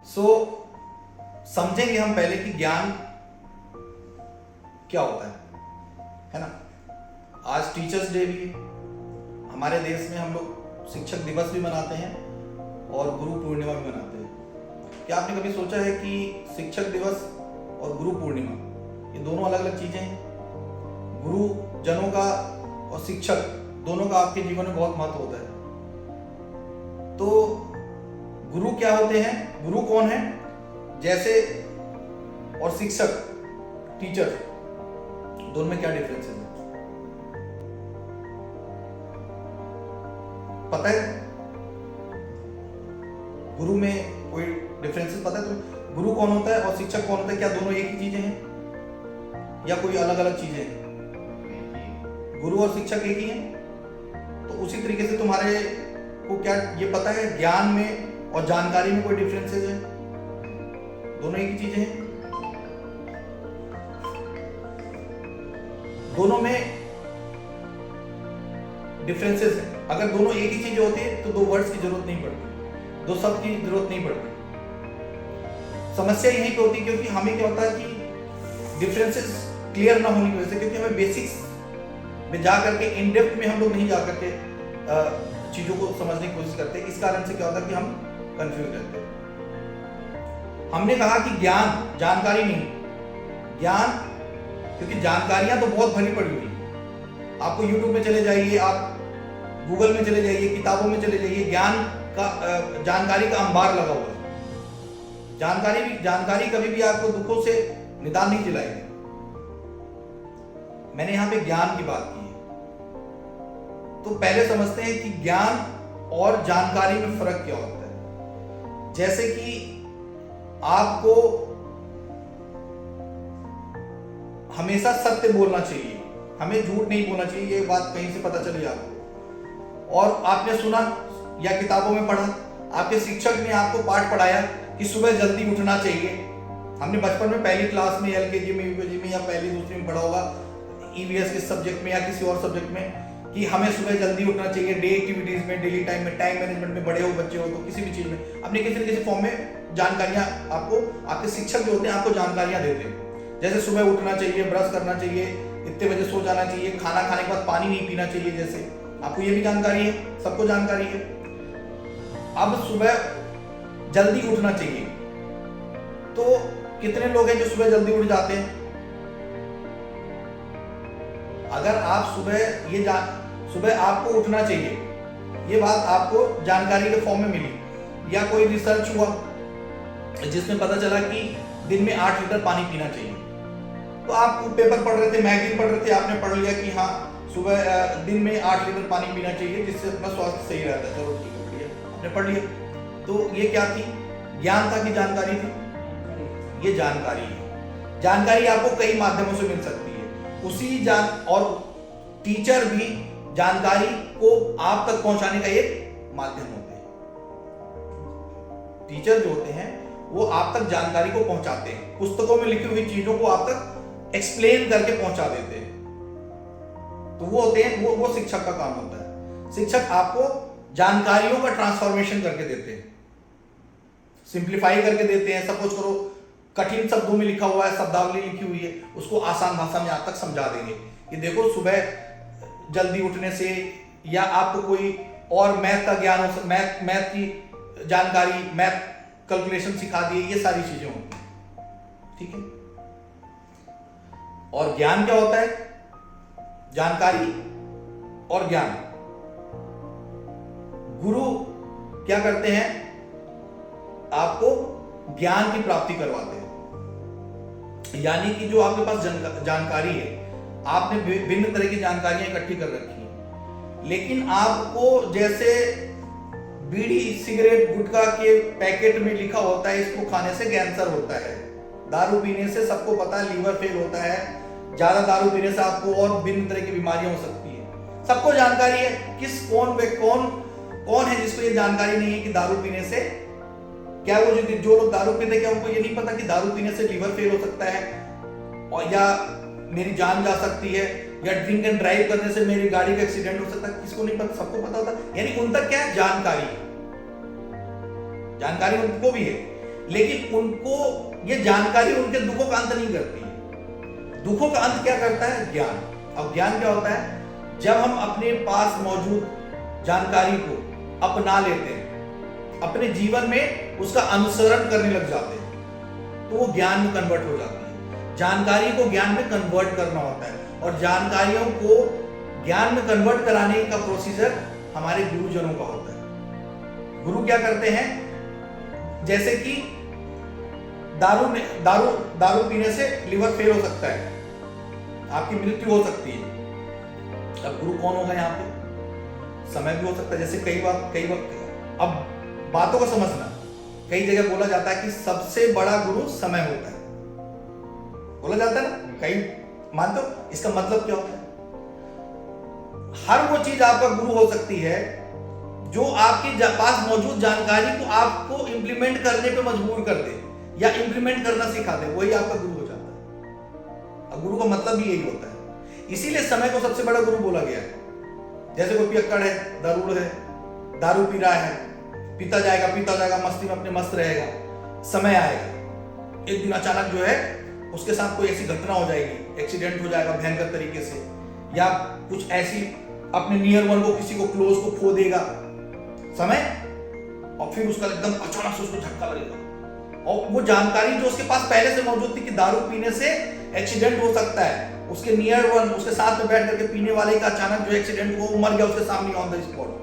सो समझेंगे हम पहले कि ज्ञान क्या होता है ना। आज टीचर्स डे भी है, हमारे देश में हम लोग शिक्षक दिवस भी मनाते हैं और गुरु पूर्णिमा भी मनाते हैं। क्या आपने कभी सोचा है कि शिक्षक दिवस और गुरु पूर्णिमा ये दोनों अलग अलग चीजें हैं? गुरु जनों का और शिक्षक दोनों का आपके जीवन में बहुत महत्व होता है। तो गुरु क्या होते हैं, गुरु कौन है, जैसे और शिक्षक टीचर, दोनों में क्या डिफरेंस है? पता है गुरु में कोई डिफरेंसेस पता है तुम्हें? गुरु कौन होता है और शिक्षक कौन होता है? क्या दोनों एक ही चीजें हैं या कोई अलग अलग चीजें हैं? गुरु और शिक्षक एक ही हैं। तो उसी तरीके से तुम्हारे को क्या ये पता है ज्ञान में और जानकारी में कोई डिफरेंसेस है? दोनों एक ही चीजें हैं। दोनों में डिफरेंसेस है। अगर दोनों एक ही चीज होती है तो दो वर्ड्स की जरूरत नहीं पड़ती, दो शब्द की जरूरत नहीं पड़ती। समस्या यहीं पे होती है क्योंकि हमें क्या होता है कि डिफरेंसेस क्लियर ना होने की वजह से, क्योंकि हमें बेसिक्स में जा करके इन डेप्थ में हम लोग नहीं जा करके चीजों को समझने की कोशिश करते। इस कारण से क्या होता है कि हम कंफ्यूज रहते हैं। हमने कहा कि ज्ञान जानकारी नहीं, ज्ञान, क्योंकि जानकारियां तो बहुत भरी पड़ी हुई है। आपको यूट्यूब में चले जाइए, आप गूगल में चले जाइए, किताबों में चले जाइए, ज्ञान का जानकारी का अंबार लगा हुआ है। जानकारी कभी भी आपको दुखों से निदान नहीं दिलाएगी। मैंने यहां पे ज्ञान की बात की है। तो पहले समझते हैं कि ज्ञान और जानकारी में फर्क क्या होता है। जैसे कि आपको हमेशा सत्य बोलना चाहिए, हमें झूठ नहीं बोलना चाहिए, ये बात कहीं से पता चली आपको, और आपने सुना या किताबों में पढ़ा, आपके शिक्षक ने आपको पाठ पढ़ाया कि सुबह जल्दी उठना चाहिए। हमने बचपन में पहली क्लास में, एलकेजी में, यूकेजी में या पहली दूसरी में पढ़ा होगा, ईवीएस के सब्जेक्ट में या किसी और सब्जेक्ट में, कि हमें सुबह जल्दी उठना चाहिए। डे एक्टिविटीज में, डेली टाइम में, टाइम मैनेजमेंट में, बड़े हो बच्चे हो तो किसी भी चीज में अपने किसी न किसी फॉर्म में जानकारियां आपको, आपके शिक्षक जो होते हैं आपको जानकारियां देते हैं। जैसे सुबह उठना चाहिए, ब्रश करना चाहिए, इतने बजे सो जाना चाहिए, खाना खाने के बाद पानी नहीं पीना चाहिए, जैसे आपको ये भी जानकारी है, सबको जानकारी है। अब सुबह जल्दी उठना चाहिए, तो कितने लोग हैं जो सुबह जल्दी उठ जाते हैं? अगर आप सुबह आपको उठना चाहिए, ये बात आपको जानकारी के फॉर्म में मिली, या कोई रिसर्च हुआ जिसमें पता चला कि दिन में 8 लीटर पानी पीना चाहिए, तो आप पेपर पढ़ रहे थे, मैगजीन पढ़ रहे थे, आपने पढ़ लिया कि हाँ सुबह दिन में 8 लीटर पानी पीना चाहिए जिससे अपना स्वास्थ्य सही रहता है। चलो ठीक है, बढ़िया, आपने पढ़ लिया। तो ये क्या थी? ज्ञान था कि जानकारी थी? ये जानकारी है। जानकारी आपको कई माध्यमों से मिल सकती है। और टीचर भी जानकारी को आप तक पहुंचाने का एक माध्यम होते हैं। टीचर जो होते हैं वो आप तक जानकारी को पहुंचाते हैं, पुस्तकों में लिखी हुई चीजों को आप तक एक्सप्लेन करके पहुंचा देते हैं। तो वो होते हैं, वो शिक्षक का काम होता है। शिक्षक आपको जानकारियों का ट्रांसफॉर्मेशन करके देते हैं, सिंप्लीफाई करके देते हैं। सपोज करो कठिन शब्दों में लिखा हुआ है, शब्दावली लिखी हुई है, उसको आसान भाषा में आप तक समझा देंगे कि देखो सुबह जल्दी उठने से, या आपको कोई और मैथ का ज्ञान हो, मैथ की जानकारी, मैथ कैलकुलेशन सिखा दिए, ये सारी चीजें होती हैं। ठीक है। और ज्ञान क्या होता है? जानकारी और ज्ञान। गुरु क्या करते हैं? आपको ज्ञान की प्राप्ति करवाते हैं। यानी कि जो आपके पास जानकारी है, आपने भिन्न तरह की जानकारियां इकट्ठी कर रखी हैं, लेकिन आपको जैसे बीड़ी, सिगरेट, गुटखा के पैकेट में लिखा होता है इसको खाने से कैंसर होता है, दारू पीने से सबको पता है लीवर फेल होता है, ज्यादा दारू पीने से आपको और भिन्न तरह की बीमारियां हो सकती है। सबको जानकारी है, कौन है जिसको ये जानकारी नहीं है कि दारू पीने से क्या, वो जो लोग दारू पीते, क्या उनको ये नहीं पता कि दारू पीने से लीवर फेल हो सकता है, और या मेरी जान जा सकती है, या ड्रिंक एंड ड्राइव करने से मेरी गाड़ी का एक्सीडेंट हो सकता है? किसको नहीं पता? सबको पता होता। यानी उन तक क्या है? जानकारी है, जानकारी उनको भी है। लेकिन उनको ये जानकारी उनके दुखों का अंत नहीं करती है। दुखों का अंत क्या करता है? ज्ञान। अब ज्ञान क्या होता है? जब हम अपने पास मौजूद जानकारी को अपना लेते हैं, अपने जीवन में उसका अनुसरण करने लग जाते हैं, तो वो ज्ञान में कन्वर्ट हो जाती है। जानकारी को ज्ञान में कन्वर्ट करना होता है, और जानकारियों को ज्ञान में कन्वर्ट कराने का प्रोसीजर हमारे गुरुजनों का होता है। गुरु क्या करते हैं? जैसे कि दारू पीने से लिवर फेल हो सकता है, आपकी मृत्यु हो सकती है। अब गुरु कौन होगा यहाँ पे? समय भी हो सकता है। जैसे कई वक्त अब बातों को समझना, कई जगह बोला जाता है कि सबसे बड़ा गुरु समय होता है, बोला जाता है ना, कई मानते हो? इसका मतलब क्या होता है? हर वो चीज आपका गुरु हो सकती है जो आपके पास मौजूद जानकारी को आपको इंप्लीमेंट करने पे मजबूर कर दे या इंप्लीमेंट करना सिखा दे, वही आपका गुरु हो जाता है। अब गुरु का मतलब भी यही होता है। इसीलिए समय को सबसे बड़ा गुरु बोला गया है। जैसे कोई पियक्कड़ है, दारूड़ है, दारू पी रहा है, पीता जाएगा, मस्ती में अपने मस्त रहेगा। समय आएगा, एक दिन अचानक जो है उसके साथ कोई ऐसी घटना हो जाएगी, एक्सीडेंट हो जाएगा भयंकर तरीके से, या कुछ ऐसी अपने नियर वन को, किसी को क्लोज को खो देगा समय, और फिर उसका एकदम अचानक से उसको झटका लगेगा। और वो जानकारी जो उसके पास पहले से मौजूद थी कि दारू पीने से एक्सीडेंट हो सकता है, उसके नियर वन, उसके साथ में बैठ करके पीने वाले का अचानक जो एक्सीडेंट हुआ, वो मर गया उसके सामने ऑन द स्पॉट,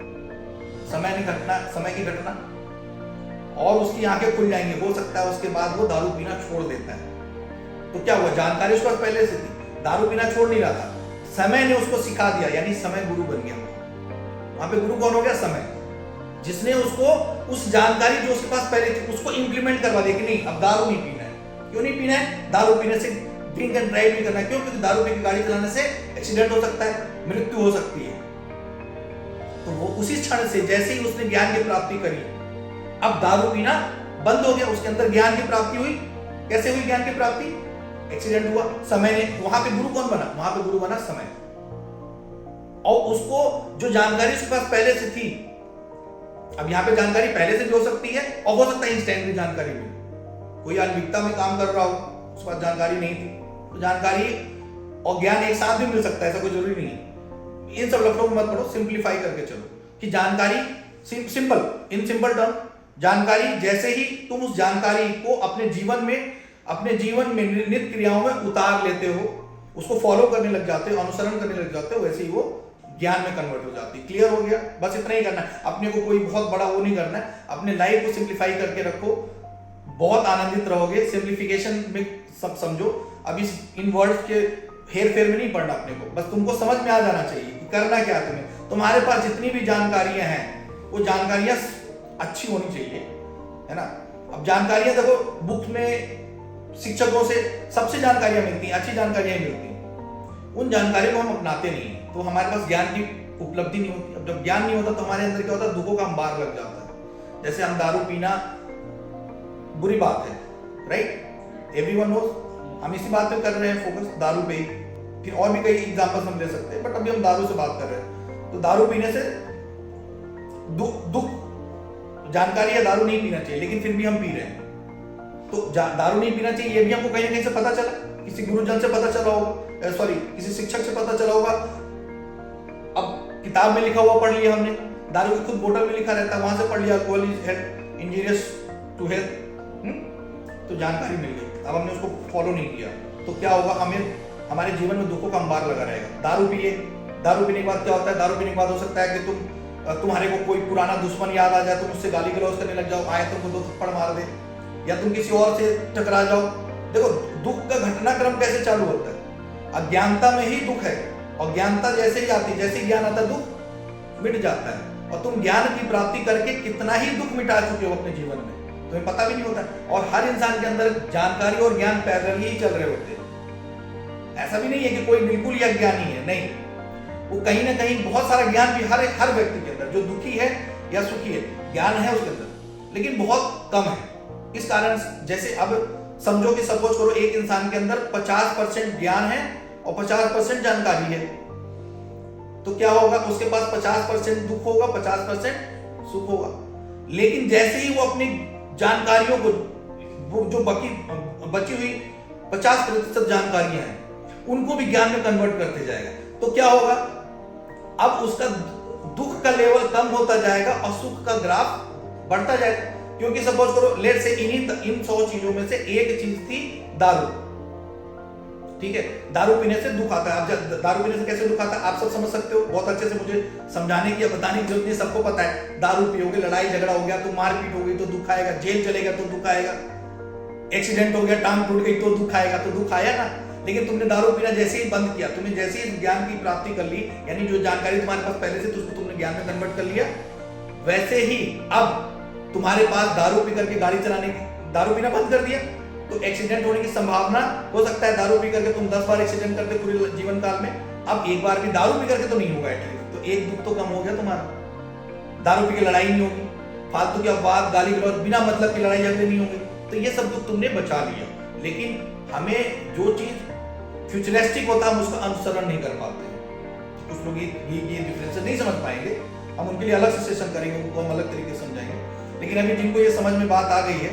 समय की घटना, और उसकी आंखें खुल जाएंगी। हो सकता है उसके बाद वो दारू पीना छोड़ देता है। तो क्या हुआ? जानकारी उसके पास पहले से थी, दारू पीना छोड़ नहीं रहा था, समय ने उसको सिखा दिया, यानी समय गुरु बन गया। वहां पे गुरु कौन हो गया? समय, जिसने उसको उस जानकारी जो उसके पास पहले थी उसको इंप्लीमेंट करवा दिया कि नहीं, अब दारू नहीं पीना है। क्यों नहीं पीना है? दारू पीने से ड्रिंक एंड ड्राइव नहीं करना है। क्यों? क्योंकि दारू पी के गाड़ी चलाने से एक्सीडेंट हो सकता है, मृत्यु हो सकती है। तो वो उसी क्षण से, जैसे ही उसने ज्ञान की प्राप्ति करी, अब दारू पीना बंद हो गया, उसके अंदर ज्ञान की प्राप्ति हुई। कैसे हुई ज्ञान की प्राप्ति? एक्सीडेंट हुआ, समय ने, वहां पे गुरु कौन बना? वहां पे गुरु बना समय। और उसको जो जानकारी उसके पास पहले से थी, अब यहाँ पे जानकारी पहले से भी हो सकती है और हो सकता है इंस्टेंट भी जानकारी मिले। कोई अल्पिकता में काम कर रहा हो, उसके पास जानकारी नहीं थी, तो जानकारी और ज्ञान एक साथ भी मिल सकता है, ऐसा कोई जरूरी नहीं है। इन सब लफड़ों में मत पढ़ो, सिंप्लीफाई करके चलो कि जानकारी सिंपल, इन सिंपल टर्म, जानकारी जैसे ही तुम उस जानकारी को अपने जीवन में नित्य क्रियाओं में उतार लेते हो, उसको फॉलो करने लग जाते हो, अनुसरण करने लग जाते हो, वैसे ही वो ज्ञान में कन्वर्ट हो जाती है। क्लियर हो गया? बस इतना ही करना है, अपने को कोई बहुत बड़ा वो नहीं करना है, अपने लाइफ को सिंप्लीफाई करके रखो, बहुत आनंदित रहोगे। सिंप्लीफिकेशन में सब समझो, अब इन वर्ड्स के हेर फेर में नहीं पढ़ना अपने को, बस तुमको समझ में आ जाना चाहिए कि करना क्या है तुम्हें। तुम्हारे पास जितनी भी जानकारियां हैं, वो जानकारियां अच्छी होनी चाहिए, है ना। अब जानकारियां देखो, बुक में शिक्षकों से सबसे जानकारियां मिलती हैं, अच्छी जानकारियां मिलती हैं, उन जानकारियों को हम अपनाते नहीं हैं, तो हमारे पास ज्ञान की उपलब्धि नहीं होती। अब जब ज्ञान नहीं होता तो हमारे अंदर क्या होता है? दुखों का अंबार लग जाता है। जैसे हम दारू पीना बुरी बात है, राइट, एवरीवन नोज, हम इसी बात पे कर रहे हैं फोकस, दारू पे ही। फिर और भी कई एग्जांपल्स हम दे सकते हैं, बट अभी हम दारू से बात कर रहे हैं। तो दारू पीने से दुख, जानकारी है दारू नहीं पीना चाहिए, लेकिन फिर भी हम पी रहे हैं। तो दारू नहीं पीना चाहिए ये भी हमको कहीं ना कहीं से पता चला, किसी गुरुजन से पता चला होगा, सॉरी किसी शिक्षक से पता चला होगा। अब किताब में लिखा हुआ पढ़ लिया हमने, दारू की खुद बोतल में लिखा रहता है, वहां से पढ़ लिया, alcohol is health injurious to health, तो जानकारी मिल गई। अब हमने उसको फॉलो नहीं किया, तो क्या होगा? हमें हमारे जीवन में दुखों का अंबार लगा रहेगा। दारू पिए, दारू पीने के बाद क्या होता है? दारू पीने के बाद हो सकता है कि तुम्हारे को कोई पुराना दुश्मन याद आ जाए, तुम उससे गाली गलौज करने लग जाओ, आए तुमको 2 थप्पड़ मार दे, या तुम किसी और से टकरा जाओ। देखो दुख का घटनाक्रम कैसे चालू होता है? अज्ञानता में ही दुख है, और ज्ञानता जैसे ही आती, जैसे ज्ञान आता दुख मिट जाता है। और तुम ज्ञान की प्राप्ति करके कितना ही दुख मिटा चुके हो अपने जीवन में, तुम्हें पता भी नहीं होता। और हर इंसान के अंदर जानकारी और ज्ञान पैरेलल ही चल रहे होते हैं। ऐसा भी नहीं है कि कोई बिल्कुल ही अज्ञानी है, नहीं, वो कहीं ना कहीं बहुत सारा ज्ञान भी हर व्यक्ति के अंदर, जो दुखी है या सुखी है, ज्ञान है उसके अंदर, लेकिन बहुत कम है। इस कारण जैसे अब समझो कि सपोज करो एक इंसान के अंदर 50% ज्ञान है और 50% जानकारी है, तो क्या होगा? उसके पास 50% दुख होगा, 50% सुख होगा। लेकिन जैसे ही वो अपनी जानकारियों को वो जो बची हुई 50% जानकारियां हैं उनको भी ज्ञान में कन्वर्ट करते जाएगा। तो क्या होगा, अब उसका दुख का लेवल कम होता जाएगा और सुख का ग्राफ बढ़ता जाएगा। क्योंकि सपोज करो लेट से इन 100 चीजों में से एक चीज थी दारू, ठीक है, दारू पीने से दुख आता है। अब दारू पीने से कैसे दुख आता है आप सब समझ सकते हो, बहुत अच्छे से मुझे समझाने की या बताने की जरूरत नहीं, सबको पता है। दारू पियोगे, लड़ाई झगड़ा हो गया तो मारपीट हो गई तो दुख आएगा, जेल चलेगा तो दुख आएगा, एक्सीडेंट हो गया, टांग टूट गई तो दुख आएगा, तो दुख आया ना। लेकिन तुमने दारू पीना जैसे ही बंद किया, तुमने जैसे ही ज्ञान की प्राप्ति कर ली, यानी जो जानकारी तुम्हारे पास पहले से, तो उसको तुमने ज्ञान में कन्वर्ट कर लिया, वैसे ही अब तुम्हारे पास दारू पी करके गाड़ी चलाने की, दारू पीना बंद कर दिया तो एक्सीडेंट होने की संभावना हो सकता है, दारू पी करके तुम 10 बार एक्सीडेंट करते पूरे जीवन काल में, अब एक बार भी दारू पी करके तो नहीं होगा एटलीस्ट, तो एक दुख तो कम हो गया तुम्हारा। दारू पी के लड़ाई नहीं होगी, फालतू की अपवाद, गाली गलौज, बिना मतलब की लड़ाई झगड़े नहीं होंगे, तो ये सब दुख तुमने बचा लिया। लेकिन हमें जो चीज फ्यूचरिस्टिक होता है हम उसका अनुसरण नहीं कर पाते हैं। कुछ लोग ये डिफरेंस नहीं समझ पाएंगे, हम उनके लिए अलग से सेशन करेंगे, उनको हम अलग तरीके से समझाएंगे। लेकिन अभी जिनको ये समझ में बात आ गई है,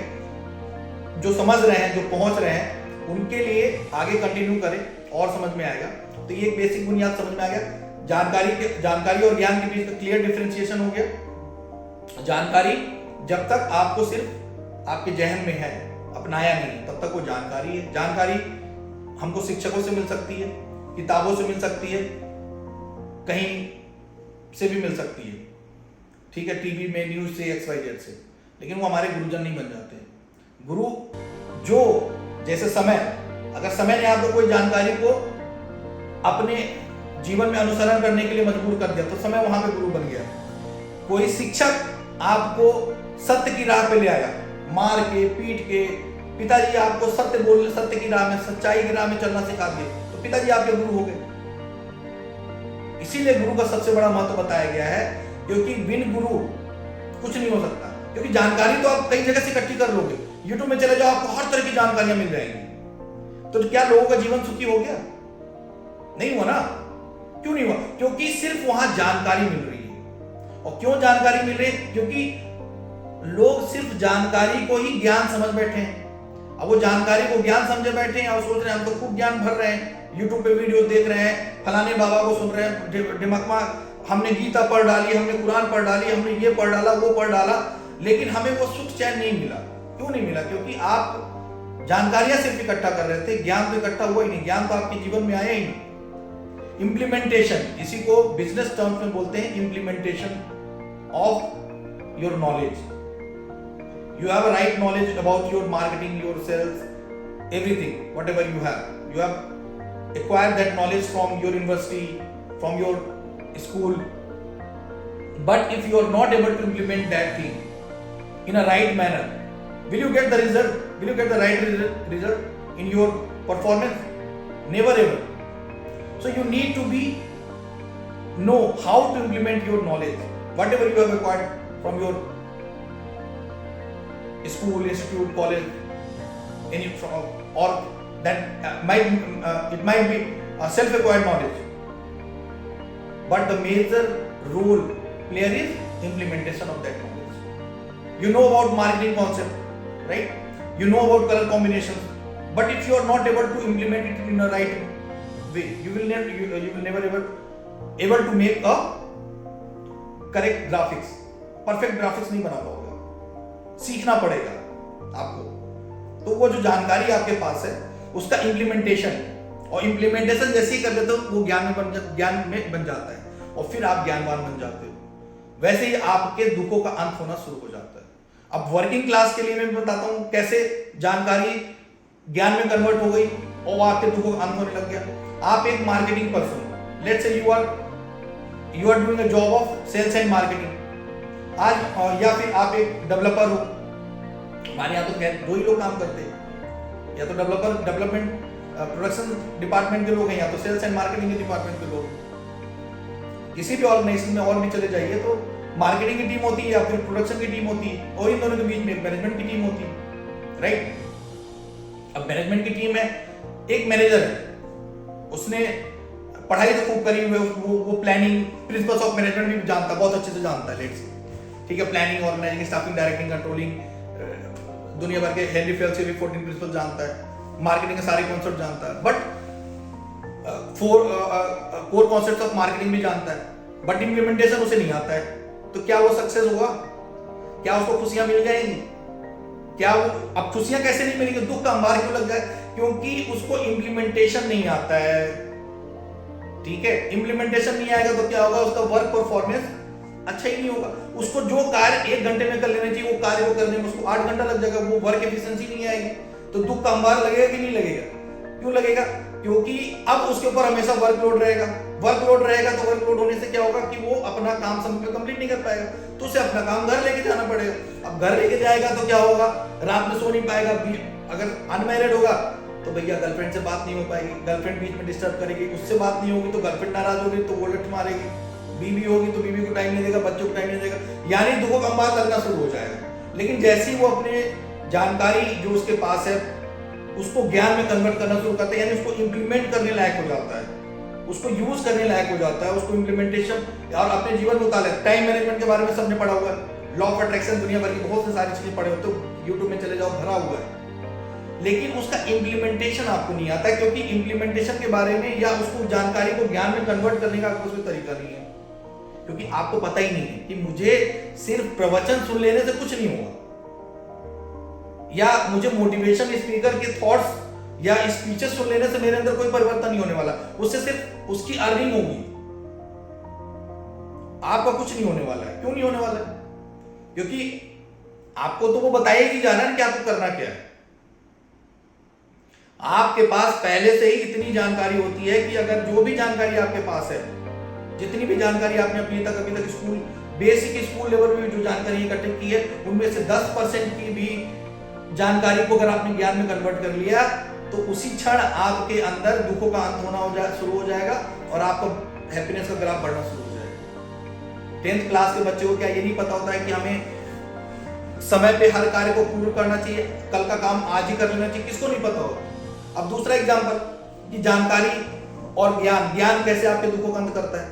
जो समझ रहे हैं, जो पहुंच रहे हैं, उनके लिए आगे कंटिन्यू करें और समझ में आएगा। तो ये एक बेसिक बुनियाद समझ में आ गया। जानकारी और ज्ञान के बीच का क्लियर डिफरेंशिएशन हो गया। जानकारी जब तक आपको सिर्फ आपके जहन में है, अपनाया नहीं, तब तक वो जानकारी है। जानकारी हमको शिक्षकों से मिल सकती है, किताबों से मिल सकती है, कहीं से भी मिल सकती है, ठीक है, टीवी में, न्यूज से, XYZ से, लेकिन वो हमारे गुरुजन नहीं बन जाते। गुरु जो जैसे समय, अगर समय ने आपको कोई जानकारी को अपने जीवन में अनुसरण करने के लिए मजबूर कर दिया तो समय वहां पे गुरु बन गया। कोई शिक्षक आपको सत्य की राह पे ले आया, मार के, पीट के, पिताजी आपको सत्य की राह में, सच्चाई की राह में चलना सिखा दिए, तो पिताजी आपके गुरु हो गए। इसीलिए गुरु का सबसे बड़ा महत्व बताया गया है, क्योंकि बिन गुरु कुछ नहीं हो सकता। क्योंकि जानकारी तो आप कई जगह से इकट्ठी कर लोगे, यूट्यूब में चले जाओ, आपको हर तरह की जानकारियां मिल जाएंगी, तो क्या लोगों का जीवन सुखी हो गया? नहीं हुआ ना। क्यों नहीं हुआ? क्योंकि सिर्फ वहां जानकारी मिल रही है। और क्यों जानकारी मिल रही है? क्योंकि लोग सिर्फ जानकारी को ही ज्ञान समझ बैठे हैं। अब वो जानकारी को ज्ञान समझे बैठे हैं और सोच रहे हैं हम तो खूब ज्ञान भर रहे हैं, यूट्यूब पे वीडियो देख रहे हैं, फलाने बाबा को सुन रहे हैं, दिमाग, हमने गीता पढ़ डाली, हमने कुरान पढ़ डाली, हमने ये पढ़ डाला, वो पढ़ डाला, लेकिन हमें वो सुख चैन नहीं मिला। क्यों नहीं मिला? क्योंकि आप जानकारियां सिर्फ इकट्ठा कर रहे थे, ज्ञान तो इकट्ठा हुआ ही नहीं, ज्ञान तो आपके जीवन में आया ही नहीं। इंप्लीमेंटेशन, इसी को बिजनेस टर्म्स में बोलते हैं, implementation of your knowledge. You have a right knowledge about your marketing, your sales, everything, whatever you have. You have acquired that knowledge from your university, from your school. But if you are not able to implement that thing in a right manner, will you get the result? Will you get the right result in your performance? Never ever. So you need to know how to implement your knowledge, whatever you have acquired from your school, institute, college, or that it might be self-acquired knowledge. But the major role player is implementation of that knowledge. You know about marketing concept, right? You know about color combinations, but if you are not able to implement it in a right way, you will never ever able to make a correct graphics, perfect graphics नहीं बना पाओगे। सीखना पड़ेगा आपको। तो वो जो जानकारी आपके पास है उसका इम्प्लीमेंटेशन, और इम्प्लीमेंटेशन जैसे ही कर देते हो वो ज्ञान में बन जाता है और फिर आप ज्ञानवान बन जाते हो। वैसे ही आपके दुखों का अंत होना शुरू हो जाता है। अब वर्किंग क्लास के लिए मैं बताता हूँ कैसे जानकारी ज्ञान में कन्वर्ट हो गई और वो आपके दुखों का अंत होने लग गया। आप एक marketing person, let's say you are doing a job of sales and marketing आज, या फिर आप एक डेवलपर हो। हमारे यहाँ तो दो ही लोग काम करते हैं, या तो डेवलपमेंट प्रोडक्शन डिपार्टमेंट के लोग हैं, या तो सेल्स एंड मार्केटिंग के डिपार्टमेंट के लोग। किसी भी ऑर्गेनाइजेशन में और भी चले जाइए तो मार्केटिंग की टीम होती है या फिर प्रोडक्शन की टीम होती है, और इन दोनों के बीच में मैनेजमेंट की टीम होती है, राइट। अब मैनेजमेंट की टीम है, एक मैनेजर है, उसने पढ़ाई तो खूब करी हुई है, वो प्लानिंग, प्रिंसिपल्स ऑफ मैनेजमेंट भी जानता है, बहुत अच्छे से जानता है, लेट्स, ठीक है, planning, organising, staffing, directing, controlling, दुनिया भर के हेनरी फेल्स के भी 14 प्रिंसिपल जानता है, मार्केटिंग के सारे कॉन्सेप्ट जानता है, but core concept of marketing भी जानता है, बट इम्प्लीमेंटेशन उसे नहीं आता है, तो क्या वो सक्सेस होगा? क्या उसको खुशियां मिल जाएंगी? क्या वो, अब खुशियां कैसे नहीं मिलेंगी? दुख का अंबार क्यों लग जाए? क्योंकि उसको इम्प्लीमेंटेशन नहीं आता है। ठीक है, इम्प्लीमेंटेशन नहीं आएगा तो क्या होगा? उसका वर्क परफॉर्मेंस अच्छा ही नहीं होगा। उसको जो कार्य 1 घंटे में कर लेना चाहिए वो कार्य को करने में उसको 8 घंटा लग जाएगा, वो वर्क एफिशिएंसी नहीं आएगी। तो दुख का अंबार लगेगा कि नहीं लगेगा? क्यों लगेगा? क्योंकि अब उसके ऊपर हमेशा वर्कलोड रहेगा। वर्कलोड रहेगा तो वर्कलोड होने से क्या होगा कि वो अपना काम समय पे कंप्लीट नहीं कर पाएगा, तो उसे अपना काम घर लेके जाना पड़ेगा। अब घर लेके जाएगा तो क्या होगा? रात में सो नहीं पाएगा। अगर अनमैरिड होगा तो भैया गर्लफ्रेंड से बात नहीं हो पाएगी, गर्लफ्रेंड बीच में डिस्टर्ब करेगी, उससे बात नहीं होगी तो गर्लफ्रेंड नाराज होगी तो वो लठ मारेगी, बीवी होगी तो बीवी को टाइम नहीं देगा, बच्चों को टाइम नहीं देगा, यानी दुखों का अंबार लगना शुरू हो जाएगा। लेकिन जैसे ही वो अपने जानकारी जो उसके पास है उसको ज्ञान में कन्वर्ट करना शुरू करता है, यानी उसको इंप्लीमेंट करने लायक हो जाता है, उसको यूज करने लायक हो जाता है, उसको इंप्लीमेंटेशन और अपने जीवन में उतार लेता है। टाइम मैनेजमेंट के बारे में सबने पढ़ा हुआ है, लॉ ऑफ अट्रैक्शन, दुनिया भर की बहुत सी सारी चीजें पढ़े हो तो यूट्यूब में चले जाओ, भरा हुआ है। लेकिन उसका इंप्लीमेंटेशन आपको नहीं आता, क्योंकि इंप्लीमेंटेशन के बारे में या उसको जानकारी को ज्ञान में कन्वर्ट करने का आपको कोई तरीका नहीं है, क्योंकि आपको पता ही नहीं है कि मुझे सिर्फ प्रवचन सुन लेने से कुछ नहीं होगा, या मुझे मोटिवेशन स्पीकर के थॉट्स या स्पीचेस सुन लेने से मेरे अंदर कोई परिवर्तन नहीं होने वाला, उससे सिर्फ उसकी अर्निंग होगी, आपका कुछ नहीं होने वाला है। क्यों नहीं होने वाला है? क्योंकि आपको तो वो बताएगी जा रहा है कि आपको करना क्या है। आपके पास पहले से ही इतनी जानकारी होती है कि अगर जो भी जानकारी आपके पास है, जितनी भी जानकारी आपने अभी तक स्कूल बेसिक स्कूल लेवल में जो जानकारी इकट्ठी की है, उनमें से 10% की भी जानकारी को अगर आपने ज्ञान में कन्वर्ट कर लिया तो उसी क्षण आपके अंदर दुखों का अंत होना शुरू हो जाएगा और आपका हैप्पीनेस का ग्राफ बढ़ना शुरू हो जाएगा। 10th क्लास के बच्चे को क्या ये नहीं पता होता है कि हमें समय पे हर कार्य को पूर्ण करना चाहिए, कल का काम आज ही कर लेना चाहिए? किसको नहीं पता होगा? अब दूसरा एग्जांपल कि जानकारी और ज्ञान कैसे आपके दुखों का अंत करता है।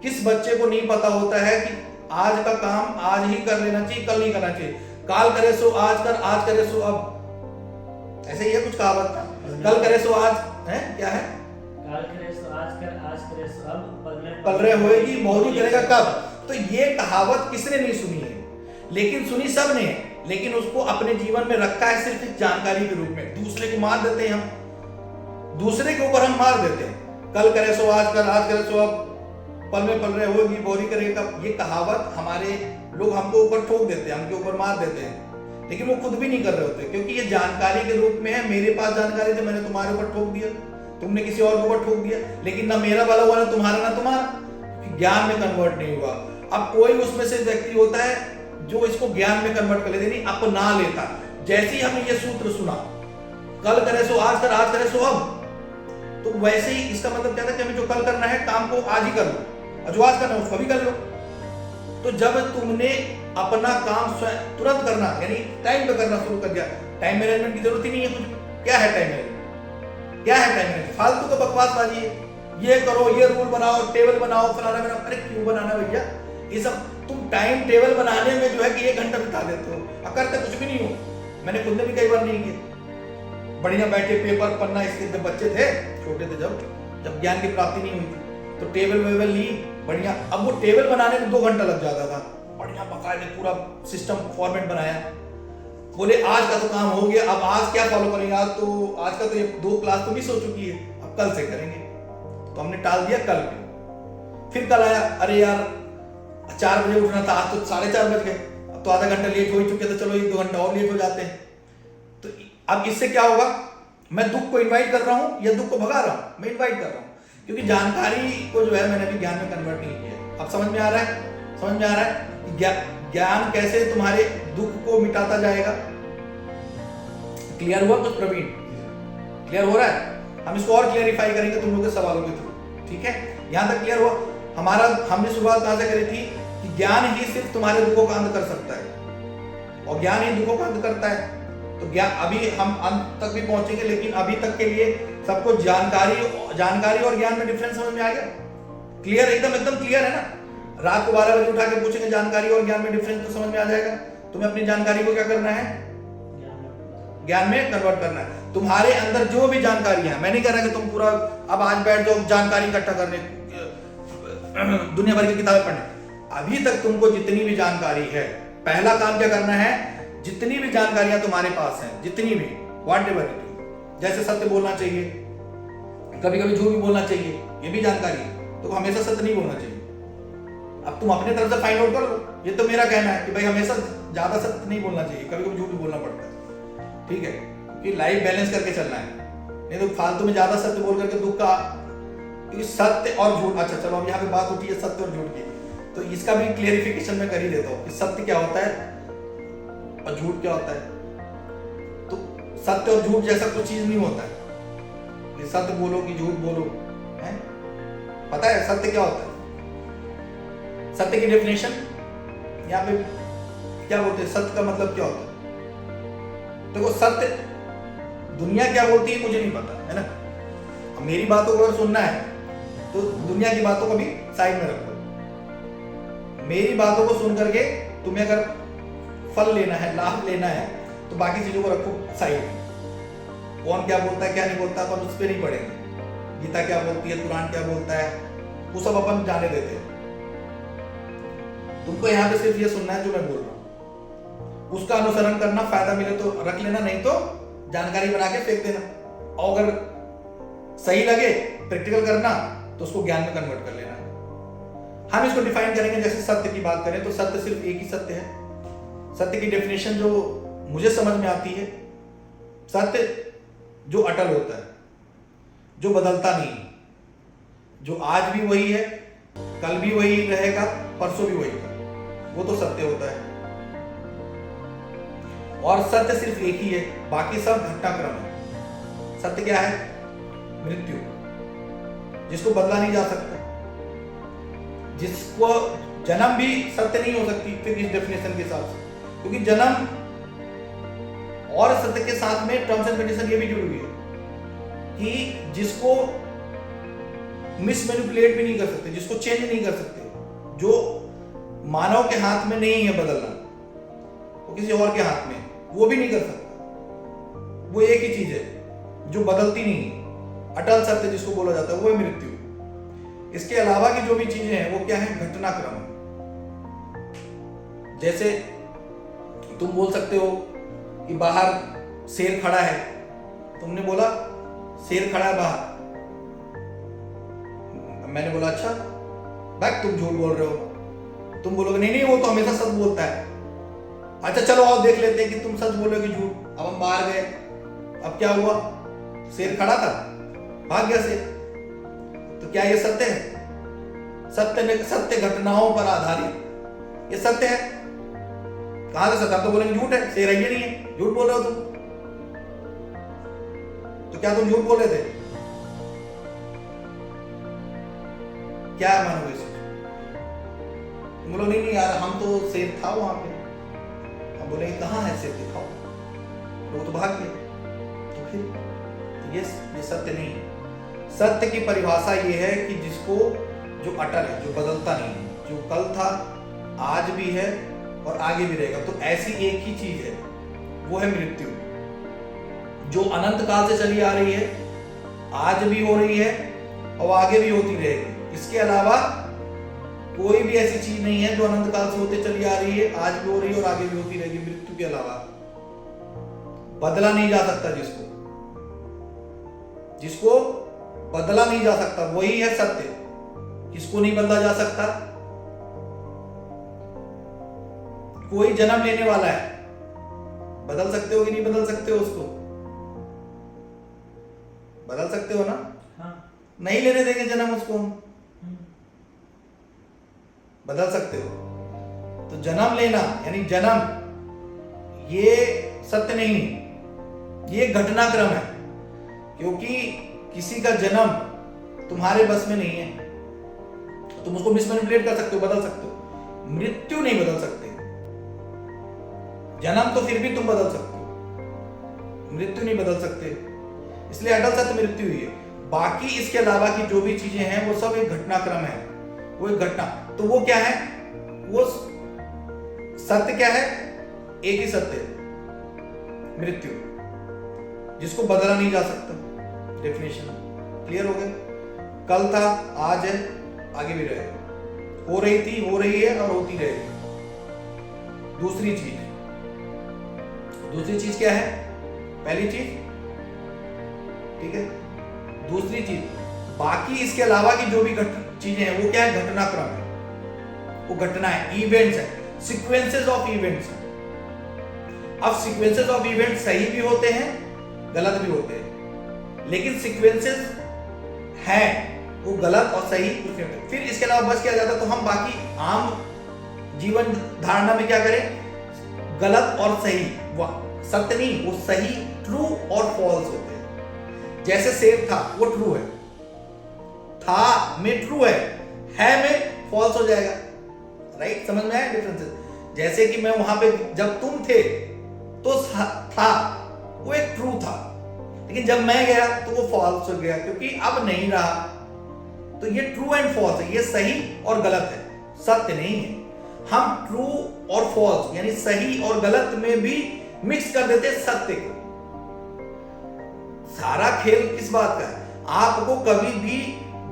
किस बच्चे को नहीं पता होता है कि आज का काम आज ही कर लेना चाहिए, कल नहीं करना चाहिए, काल करे सो आज कर, आज करे सो अब, ऐसे ही है कुछ कहावत, कल करे सो आज है, क्या है, काल करे सो आज कर, आज करे सो अब, पल रहे होएगी बहुरी करेगा कब। तो ये कहावत किसने नहीं सुनी है? लेकिन सुनी सब ने, लेकिन उसको अपने जीवन में रखा है सिर्फ एक जानकारी के रूप में। दूसरे को मार देते हैं हम, दूसरे के ऊपर हम मार देते हैं, कल करे सो आज कर, आज करे सो अब, पल में पल रहे होगी बहुरी करेगा कब। ये कहावत हमारे लोग हमको ऊपर ठोक देते हैं, हमके ऊपर मार देते हैं, लेकिन वो खुद भी नहीं कर रहे होते, क्योंकि ये जानकारी के रूप में है। मेरे पास जानकारी थी, मैंने तुम्हारे ऊपर ठोक दिया, तुमने किसी और के ऊपर ठोक दिया, लेकिन ना मेरा वाला हुआ ना तुम्हारा, ना तुम्हारा, ज्ञान में कन्वर्ट नहीं हुआ। अब कोई उसमें से व्यक्ति होता है जो इसको ज्ञान में कन्वर्ट कर लेते, नहीं अपना लेता। जैसे ही हमने ये सूत्र सुना, कल करे सो आज कर, आज करे सो अब, तो वैसे ही इसका मतलब क्या था कि हमें जो कल करना है काम को आज ही कर लो, और जो आज करना है उसको भी कर लो। तो जब तुमने अपना काम तुरंत करना, यानी टाइम पे करना शुरू कर दिया, टाइम मैनेजमेंट की जरूरत ही नहीं है कुछ। क्या है टाइम मैनेजमेंट? क्या है टाइम मैनेजमेंट? फालतू का बकवासबाजी है, ये करो, ये रूल बनाओ, टेबल बनाओ, फलाना बनाओ। अरे क्यों बनाना भैया ये सब? तुम टाइम टेबल बनाने में जो है कि 1 घंटा बिता देते हो, और करते कुछ भी नहीं हो। मैंने खुद ने भी कई बार नहीं किया, बढ़िया बैठे पेपर पन्ना, इसके जब बच्चे थे छोटे थे, जब ज्ञान की प्राप्ति नहीं हुई थी, तो टेबल वेबल ली बढ़िया। अब वो टेबल बनाने में 2 घंटा लग जाता था, बढ़िया बकायदे पूरा सिस्टम फॉर्मेट बनाया। बोले आज का तो काम हो गया, अब आज क्या फॉलो करेंगे? आज का तो ये 2 क्लास तो मिस हो चुकी है, अब कल से करेंगे। तो हमने टाल दिया कल पे। फिर कल आया, अरे यार 4 बजे उठना था, आज तो 4:30 बज गए, अब तो आधा घंटा लेट हो ही चुके, तो चलो 1-2 घंटा और लेट हो जाते हैं। तो अब इससे क्या होगा? मैं दुख को इन्वाइट कर रहा हूं या दुख को भगा रहा हूं? मैं इन्वाइट कर रहा हूं, क्योंकि जानकारी को जो है मैंने अभी ज्ञान में कन्वर्ट नहीं किया। अब समझ में आ रहा है? समझ में आ रहा है ज्ञान कैसे तुम्हारे दुख को मिटाता जाएगा? क्लियर हुआ कुछ प्रवीण? क्लियर हो रहा है? हम इसको और क्लियरिफाई करेंगे तुम लोगों के सवालों के थ्रू, ठीक है? यहां तक क्लियर हुआ? हमने शुरुआत कहां से करी थी कि ज्ञान ही सिर्फ तुम्हारे दुखों का अंत कर सकता है, और ज्ञान ही दुखों का अंत करता है। तो ज्ञान, अभी हम अंत तक भी पहुंचेंगे, लेकिन अभी तक के लिए सबको जानकारी और ज्ञान में डिफरेंस समझ में आ गया? क्लियर? एकदम क्लियर है ना? रात को 12 बजे उठा के पूछेंगे जानकारी और ज्ञान में डिफरेंस, तो समझ में आ जाएगा। तुम्हें अपनी जानकारी को क्या करना है? ज्ञान में कन्वर्ट करना है। तुम्हारे अंदर जो भी जानकारी है, मैं नहीं कह रहा कि तुम पूरा अब आज बैठ जाओ जानकारी इकट्ठा करने, दुनिया भर की किताबें पढ़ने। अभी तक तुमको जितनी भी जानकारी है, पहला काम क्या करना है, जितनी भी जानकारियां तुम्हारे पास हैं, जितनी भी व्हाट एवर इट इज, जैसे सत्य बोलना चाहिए, कभी कभी झूठ भी बोलना चाहिए, ये भी जानकारी है, तो हमेशा सत्य नहीं बोलना चाहिए। अब तुम अपने तरफ से फाइंड आउट कर लो। ये तो मेरा कहना है कि भाई हमेशा ज्यादा सत्य नहीं बोलना चाहिए, कभी कभी झूठ भी बोलना पड़ता है, ठीक है, कि लाइफ बैलेंस करके चलना है, नहीं तो फालतू में ज्यादा सत्य बोल करके दुख का, क्योंकि सत्य और झूठ, अच्छा चलो अब यहाँ पे बात उठी है सत्य और झूठ की, तो इसका भी क्लियरिफिकेशन मैं कर ही देता हूँ कि सत्य क्या होता है और झूठ क्या होता है। तो सत्य और झूठ जैसा कुछ चीज नहीं होता है कि सत्य बोलो कि झूठ बोलो, है? पता है सत्य क्या होता है? सत्य की डेफिनेशन यहाँ पे क्या बोलते हैं, सत्य का मतलब क्या होता है? देखो सत्य दुनिया क्या बोलती है मुझे नहीं पता, है ना। अब मेरी बातों को अगर सुनना है तो दुनिया की बातों को भी साइड में रखो। मेरी बातों को सुन करके तुम्हें अगर फल लेना है, लाभ लेना है, तो बाकी चीजों को रखो साइड में। कौन क्या बोलता है क्या नहीं बोलता अपन उस पर नहीं पढ़ेंगे। गीता क्या बोलती है, कुरान क्या बोलता है, वो सब अपन जाने देते हैं। तुमको यहाँ पे सिर्फ ये सुनना है जो मैं बोल रहा हूँ, उसका अनुसरण करना, फायदा मिले तो रख लेना, नहीं तो जानकारी बना के फेंक देना, और अगर सही लगे प्रैक्टिकल करना तो उसको ज्ञान में कन्वर्ट कर लेना। हम इसको डिफाइन करेंगे, जैसे सत्य की बात करें तो सत्य सिर्फ एक ही सत्य है। सत्य की डेफिनेशन जो मुझे समझ में आती है, सत्य जो अटल होता है, जो बदलता नहीं, जो आज भी वही है, कल भी वही रहेगा, परसों भी वही है, वो तो सत्य होता है। और सत्य सिर्फ एक ही है, बाकी सब घटनाक्रम है। सत्य क्या है? मृत्यु, जिसको बदला नहीं जा सकता, जिसको जन्म भी सत्य नहीं हो सकती फिर इस डेफिनेशन के हिसाब से, क्योंकि जन्म और सत्य के साथ में टर्म्स एंड कंडीशन ये भी जुड़ी हुई है कि जिसको मिसमैनिपुलेट भी नहीं कर सकते, जिसको चेंज नहीं कर सकते, जो मानव के हाथ में नहीं है बदलना, वो किसी और के हाथ में, वो भी नहीं कर सकता। वो एक ही चीज है जो बदलती नहीं है, अटल सत्य जिसको बोला जाता है, वो है मृत्यु। इसके अलावा की जो भी चीजें हैं वो क्या है? घटनाक्रम। जैसे तुम बोल सकते हो कि बाहर शेर खड़ा है, तुमने बोला शेर खड़ा है बाहर, मैंने बोला अच्छा बैक तुम झूठ बोल रहे हो, तुम बोलोगे नहीं नहीं वो तो हमेशा सच बोलता है। अच्छा चलो आओ देख लेते हैं कि तुम सच बोलोगे झूठ। अब हम बाहर गए, अब क्या हुआ? शेर खड़ा था, भाग गया शेर, तो क्या ये सत्य है? सत्य घटनाओं पर आधारित ये सत्य है। कहां से सत्य? आप तो बोलेंगे झूठ है, शेर है ये नहीं है, झूठ बोल रहे हो तुम। तो क्या तुम झूठ बोल रहे थे? क्या मानोगे इसे? तुम बोलो नहीं नहीं यार हम तो शेर था वहां पे। हम बोले कहाँ है शेर, दिखाओ, तो वो तो भाग गया। तो फिर ये सत्य नहीं है। सत्य की परिभाषा ये है कि जिसको, जो अटल है, जो बदलता नहीं है, जो कल था, आज भी है और आगे भी रहेगा। तो ऐसी एक ही चीज है, वो है मृत्यु, जो अनंत काल से चली आ रही है, आज भी हो रही है और आगे भी होती रहेगी। इसके अलावा कोई भी ऐसी चीज नहीं है जो अनंत काल से होते चली आ रही है, आज भी हो रही है और आगे भी होती रहेगी। मृत्यु के अलावा बदला नहीं जा सकता, जिसको बदला नहीं जा सकता वही है सत्य। किसको नहीं बदला जा सकता? कोई जन्म लेने वाला है, बदल सकते हो कि नहीं बदल सकते हो? उसको बदल सकते हो ना? हाँ। नहीं लेने देंगे जन्म उसको, हम बदल सकते हो। तो जन्म लेना यानी जन्म, ये सत्य नहीं, ये घटनाक्रम है, क्योंकि किसी का जन्म तुम्हारे बस में नहीं है। तुम उसको मिसमैनिपुलेट कर सकते हो, बदल सकते हो, मृत्यु नहीं बदल सकते। जन्म तो फिर भी तुम बदल सकते हो, मृत्यु नहीं बदल सकते। इसलिए अटल सत्य मृत्यु ही है। बाकी इसके अलावा की जो भी चीजें हैं वो सब एक घटनाक्रम है, वो एक घटना। तो वो क्या है? वो सत्य क्या है? एक ही सत्य, मृत्यु। जिसको बदला नहीं जा सकता। डेफिनेशन क्लियर हो गया? कल था, आज है, आगे भी रहेगा। हो रही थी, हो रही है और होती रहेगी। दूसरी चीज क्या है? पहली चीज, ठीक है, दूसरी चीज, बाकी इसके अलावा की जो भी चीजें हैं वो क्या है? घटनाक्रम है, वो घटना है, इवेंट्स है, सीक्वेंसेस ऑफ इवेंट्स है। अब सीक्वेंसेस ऑफ इवेंट्स सही भी होते हैं, गलत भी होते हैं, लेकिन सीक्वेंसेस हैं वो गलत और सही कुछ नहीं होते। फिर इसके अलावा बस क्या जाता, तो हम बाकी आम जीवन धारणा में क्या करें? गलत और सही, सत्य नहीं, वो सही, ट्रू और फॉल्स होते हैं। जैसे सेब था, वो ट्रू है, था में ट्रू है में फॉल्स हो जाएगा। राइट? समझ में आया डिफरेंसेस? जैसे कि मैं वहां पे जब तुम थे तो था, वो एक ट्रू था, लेकिन जब मैं गया तो वो फॉल्स हो गया, क्योंकि अब नहीं रहा। तो ये ट्रू एंड फॉल्स है, ये सही और गलत है, सत्य नहीं है। हम ट्रू और फॉल्स यानी सही और गलत में भी मिक्स कर देते सत्य को। सारा खेल किस बात का है? आपको कभी भी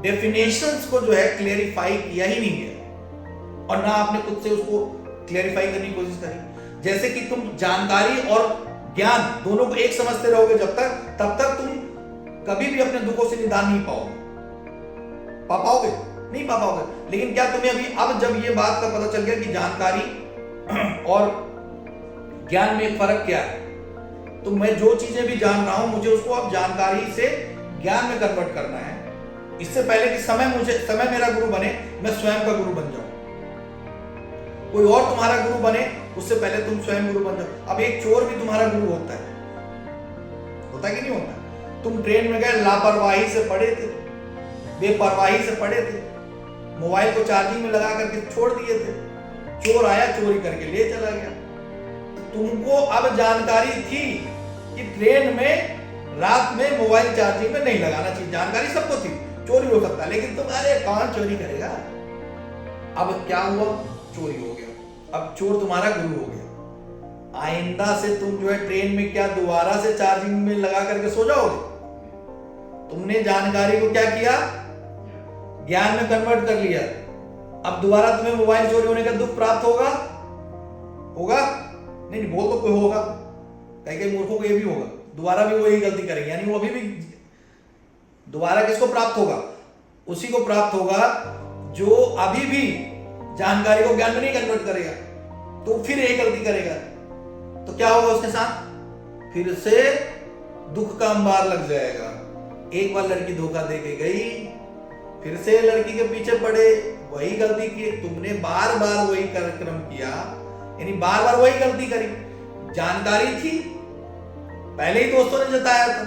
डेफिनेशंस को जो है क्लेरिफाई किया ही नहीं है, और ना आपने खुद से उसको क्लेरिफाई करने की कोशिश करी। जैसे कि तुम जानकारी और ज्ञान दोनों को एक समझते रहोगे तब तक तुम कभी भी अपने दुखों से निदान नहीं पाओगे। नहीं पा पाओगे। लेकिन क्या तुम्हें अभी अब जब ये बात का पता चल गया कि जानकारी और ज्ञान में फर्क क्या है, तो मैं जो चीजें भी जान रहा हूं मुझे उसको अब जानकारी से ज्ञान में कन्वर्ट करना है। इससे पहले कि समय मेरा गुरु बने, मैं स्वयं का गुरु बन जाऊं। कोई और तुम्हारा गुरु बने उससे पहले तुम स्वयं गुरु बन जाओ। अब एक चोर भी तुम्हारा गुरु होता है कि नहीं होता? तुम ट्रेन में गए, लापरवाही से पड़े थे, बेपरवाही से पड़े थे, मोबाइल को चार्जिंग में लगा करके छोड़ दिए थे, चोर आया चोरी करके ले चला गया। तुमको अब जानकारी थी कि ट्रेन में रात में मोबाइल चार्जिंग में नहीं लगाना चाहिए, जानकारी सबको थी, चोरी हो सकता है, लेकिन तुम अरे कौन चोरी करेगा। अब क्या हुआ? चोरी हो गया। अब चोर तुम्हारा गुरु हो गया। आइंदा से तुम जो है ट्रेन में क्या दोबारा से चार्जिंग में लगा करके सो जाओगे? तुमने जानकारी को क्या किया? ज्ञान में कन्वर्ट कर लिया। अब दोबारा तुम्हें मोबाइल चोरी होने का दुख प्राप्त होगा? नहीं, बोल तो कोई होगा, कई मूर्खों को ये भी होगा, दोबारा भी वही गलती करेंगे, यानी वो अभी भी दोबारा किसको प्राप्त होगा? उसी को प्राप्त होगा जो अभी भी जानकारी को ज्ञान में नहीं कन्वर्ट करेगा, तो फिर यही गलती करेगा। तो क्या होगा उसके साथ? फिर से दुख का अंबार लग जाएगा। एक बार लड़की धोखा दे के गई, फिर से लड़की के पीछे पड़े, वही गलती की, तुमने बार बार वही कार्यक्रम किया, यानी बार बार वही गलती करी। जानकारी थी, पहले ही दोस्तों ने जताया था,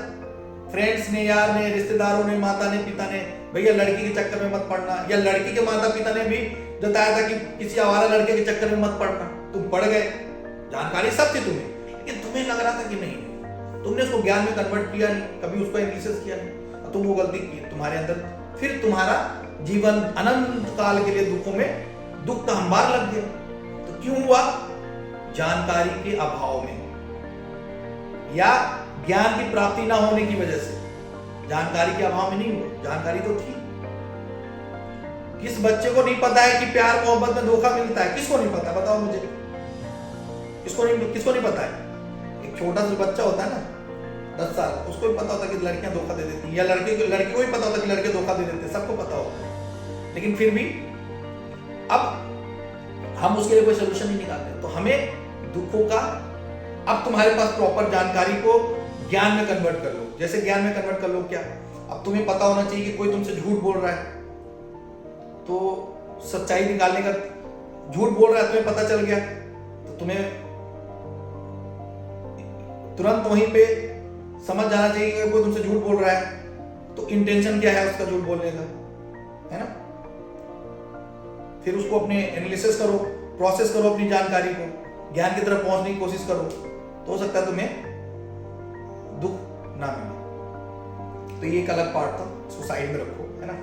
फ्रेंड्स ने, यार ने, रिश्तेदारों ने, माता ने, पिता ने, भैया लड़की के चक्कर में मत पड़ना, या लड़की के माता पिता ने भी जताया था कि किसी आवारा लड़के के चक्कर में मत पड़ना, तुम पड़ गए। जानकारी सब थी तुम्हें, लेकिन तुम्हें लग रहा था कि नहीं, तुमने उसको ज्ञान में कन्वर्ट किया नहीं, कभी उसको एनालिसिस किया नहीं, तुम वो गलती की, तुम्हारे अंदर फिर तुम्हारा जीवन अनंत काल के लिए दुखों में दुख का अंबार लग गया। तो क्यों हुआ? जानकारी के अभाव में, या ज्ञान की प्राप्ति ना होने की वजह से। जानकारी के अभाव में नहीं हुआ, जानकारी तो थी। किस बच्चे को नहीं पता है कि प्यार मोहब्बत में धोखा मिलता है? किसको नहीं पता? बताओ मुझे, किसको नहीं पता है? एक छोटा सा बच्चा होता है ना, 10 साल, उसको भी पता होता कि लड़कियां धोखा दे देती हैं, या लड़की को भी पता होता कि लड़के धोखा दे देते हैं, सबको पता होता है। लेकिन फिर भी अब हम उसके लिए कोई सोल्यूशन नहीं निकालते। तो हमें दुखों का, अब तुम्हारे पास प्रॉपर जानकारी को ज्ञान में कन्वर्ट कर लो। जैसे ज्ञान में कन्वर्ट कर लो क्या? अब तुम्हें पता होना चाहिए कि कोई तुमसे झूठ बोल रहा है, तो सच्चाई निकालने का, झूठ बोल रहा है तुम्हें पता चल गया, तो तुम्हें तुरंत वहीं पे समझ जाना चाहिए कि कोई तुमसे झूठ बोल रहा है, तो इंटेंशन क्या है उसका झूठ बोलने का, है ना? फिर उसको अपने एनालिसिस करो, प्रोसेस करो, अपनी जानकारी को ज्ञान की तरफ पहुंचने की कोशिश करो, तो हो सकता है तुम्हें दुख ना मिले। तो ये एक अलग पार्ट था, इसको साइड में रखो, है ना?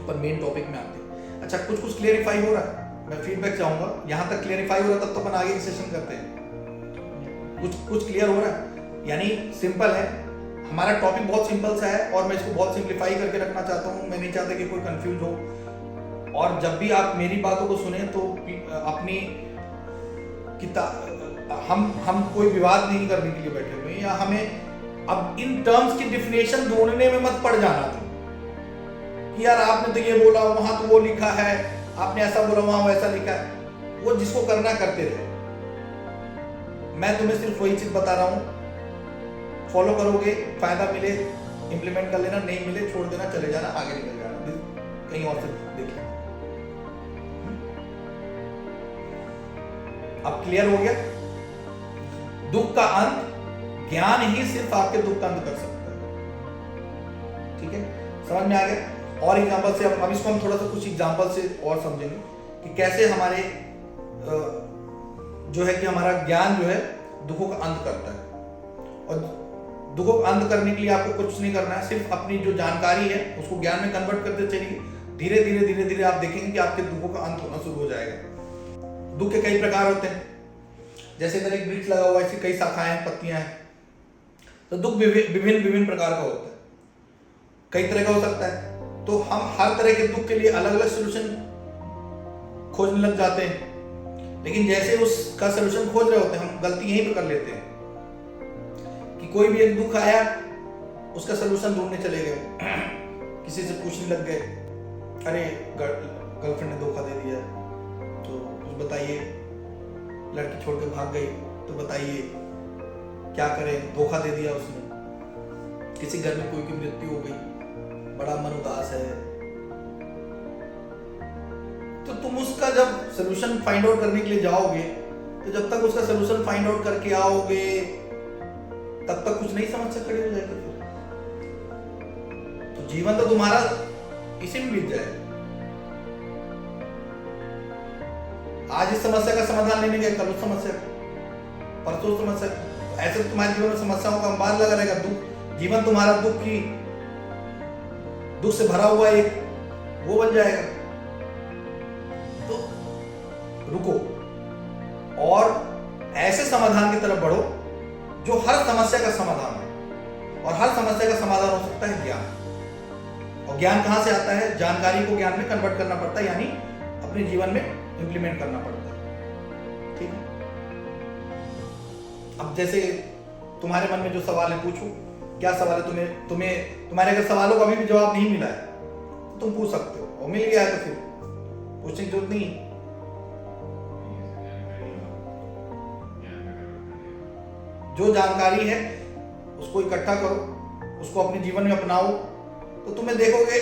पर मेन टॉपिक में आते हैं। अच्छा, कुछ क्लियरिफाई हो रहा है? मैं फीडबैक चाहूंगा। यहां तक क्लियरिफाई हो रहा है तब तो अपन आगे की सेशन करते हैं। कुछ क्लियर हो रहा है? यानी सिंपल है, हमारा टॉपिक बहुत सिंपल सा है और मैं इसको बहुत सिंप्लीफाई करके रखना चाहता हूँ। मैं नहीं चाहता कि कोई कंफ्यूज हो। और जब भी आप मेरी बातों को सुने तो अपनी हम कोई विवाद नहीं करने के लिए बैठे हुए हैं, या हमें अब इन टर्म्स की डिफिनेशन ढूंढने में मत पड़ जाना तुम कि यार आपने तो ये बोला, वहां तो वो लिखा है, आपने ऐसा बोला, वहां वैसा लिखा है। वो जिसको करना करते रहे। मैं तुम्हें सिर्फ वही चीज बता रहा हूं, फॉलो करोगे फायदा मिले इंप्लीमेंट कर लेना, नहीं मिले छोड़ देना, चले जाना, आगे निकल जाना, कहीं और से देख लेना। अब क्लियर हो गया? दुख का अंत ज्ञान ही सिर्फ आपके दुख का अंत कर सकता है। ठीक है, समझ में आ गया? और एग्जांपल से अब इसको हम थोड़ा सा कुछ एग्जांपल से और समझेंगे कि कैसे हमारे जो है कि हमारा ज्ञान जो है दुखों का अंत करता है। और दुखों का अंत करने के लिए आपको कुछ नहीं करना है, सिर्फ अपनी जो जानकारी है उसको ज्ञान में कन्वर्ट करते चलिए। धीरे धीरे आप देखेंगे कि आपके दुखों का अंत होना शुरू हो जाएगा। दुख के कई प्रकार होते हैं, जैसे इधर एक वृक्ष लगा हुआ है, इसकी कई शाखाएं हैं, पत्तियां हैं। तो दुख विभिन्न प्रकार का होता है, कई तरह का हो सकता है। तो हम हर तरह के दुख के लिए अलग अलग सोल्यूशन खोजने लग जाते हैं, लेकिन जैसे उसका सोल्यूशन खोज रहे होते हैं हम गलती यहीं पे कर लेते हैं कि कोई भी एक दुख आया उसका सोल्यूशन ढूंढने चले गए, किसी से पूछने लग गए, अरे गर्लफ्रेंड ने धोखा दे दिया तो कुछ बताइए, लड़की छोड़ के भाग गई तो बताइए क्या करें, धोखा दे दिया उसने, किसी घर में कोई की मृत्यु हो गई, बड़ा मन उदास है। तो तुम उसका जब सोल्यूशन फाइंड आउट करने के लिए जाओगे तो जब तक उसका सोल्यूशन फाइंड आउट करके आओगे तब तक कुछ नई समस्या खड़ी हो जाएगी। फिर तो जीवन तो तुम्हारा इसी में बीत जाएगा। आज इस समस्या का समाधान लेने गए, कल उस समस्या का, परसों समस्या का। ऐसे तो तुम्हारे जीवन में समस्याओं का अंबार लगा रहेगा। दुख, जीवन तुम्हारा दुख से भरा हुआ एक वो बन जाएगा। तो रुको और ऐसे समाधान की तरफ बढ़ो जो हर समस्या का समाधान हो। और हर समस्या का समाधान हो सकता है ज्ञान। और ज्ञान कहां से आता है? जानकारी को ज्ञान में कन्वर्ट करना पड़ता है, यानी अपने जीवन में इंप्लीमेंट करना पड़ता है। ठीक है, अब जैसे तुम्हारे मन में जो सवाल है पूछो। क्या सवाल है? तुम्हारे अगर सवालों का अभी भी जवाब नहीं मिला है तो तुम पूछ सकते हो, और मिल गया है तो फिर पूछने की जरूरत नहीं है। जो जानकारी है उसको इकट्ठा करो, उसको अपने जीवन में अपनाओ, तो तुम्हें देखोगे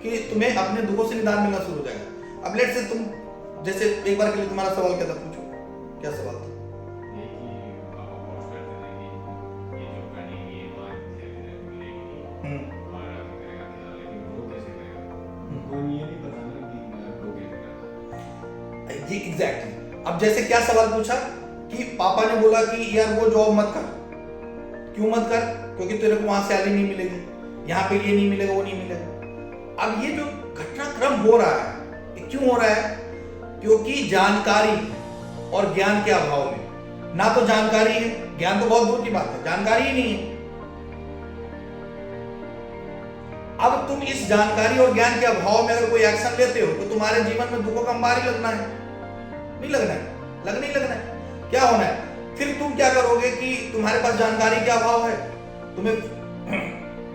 कि तुम्हें अपने दुखों से निदान मिलना शुरू हो जाएगा। अब लेट से तुम जैसे एक बार के लिए तुम्हारा सवाल क्या था, पूछो क्या सवाल था? ये एग्जैक्टली। अब जैसे क्या सवाल पूछा कि पापा ने बोला कि यार वो जॉब मत कर। क्यों मत कर? क्योंकि तेरे को वहां सैलरी नहीं मिलेगी, यहाँ पे ये नहीं मिलेगा, वो नहीं मिलेगा। अब ये जो घटनाक्रम हो रहा है ये क्यों हो रहा है? क्योंकि जानकारी और ज्ञान के अभाव में, ना तो जानकारी है, ज्ञान तो बहुत दूर की बात है, जानकारी ही नहीं है। अब तुम इस जानकारी और ज्ञान के अभाव में अगर कोई एक्शन लेते हो तो तुम्हारे जीवन में दुखों का अंबार ही लगना है। नहीं लगना है, लगना ही लगना है। क्या होना है फिर? तुम क्या करोगे कि तुम्हारे पास जानकारी का अभाव है, तुम्हें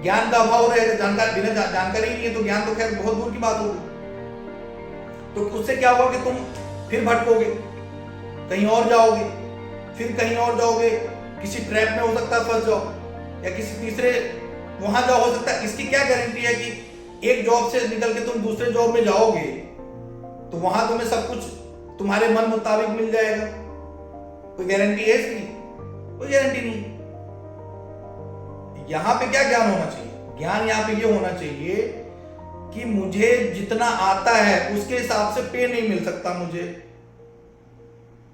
ज्ञान का अभाव रहेगा। जानकारी बिना जानकारी नहीं है तो ज्ञान तो खैर बहुत दूर की बात होगी। तो उससे क्या होगा कि तुम फिर भटकोगे, कहीं और जाओगे, फिर कहीं और जाओगे, किसी ट्रैप में हो सकता है फंस जाओ, या किसी तीसरे वहां जाओ, हो सकता है। इसकी क्या गारंटी है कि एक जॉब से निकल के तुम दूसरे जॉब में जाओगे तो वहां तुम्हें सब कुछ तुम्हारे मन मुताबिक मिल जाएगा? कोई गारंटी है इसकी? कोई गारंटी नहीं। यहां पे क्या ज्ञान होना चाहिए? ज्ञान यहां पे ये होना चाहिए कि मुझे जितना आता है उसके हिसाब से पे नहीं मिल सकता मुझे,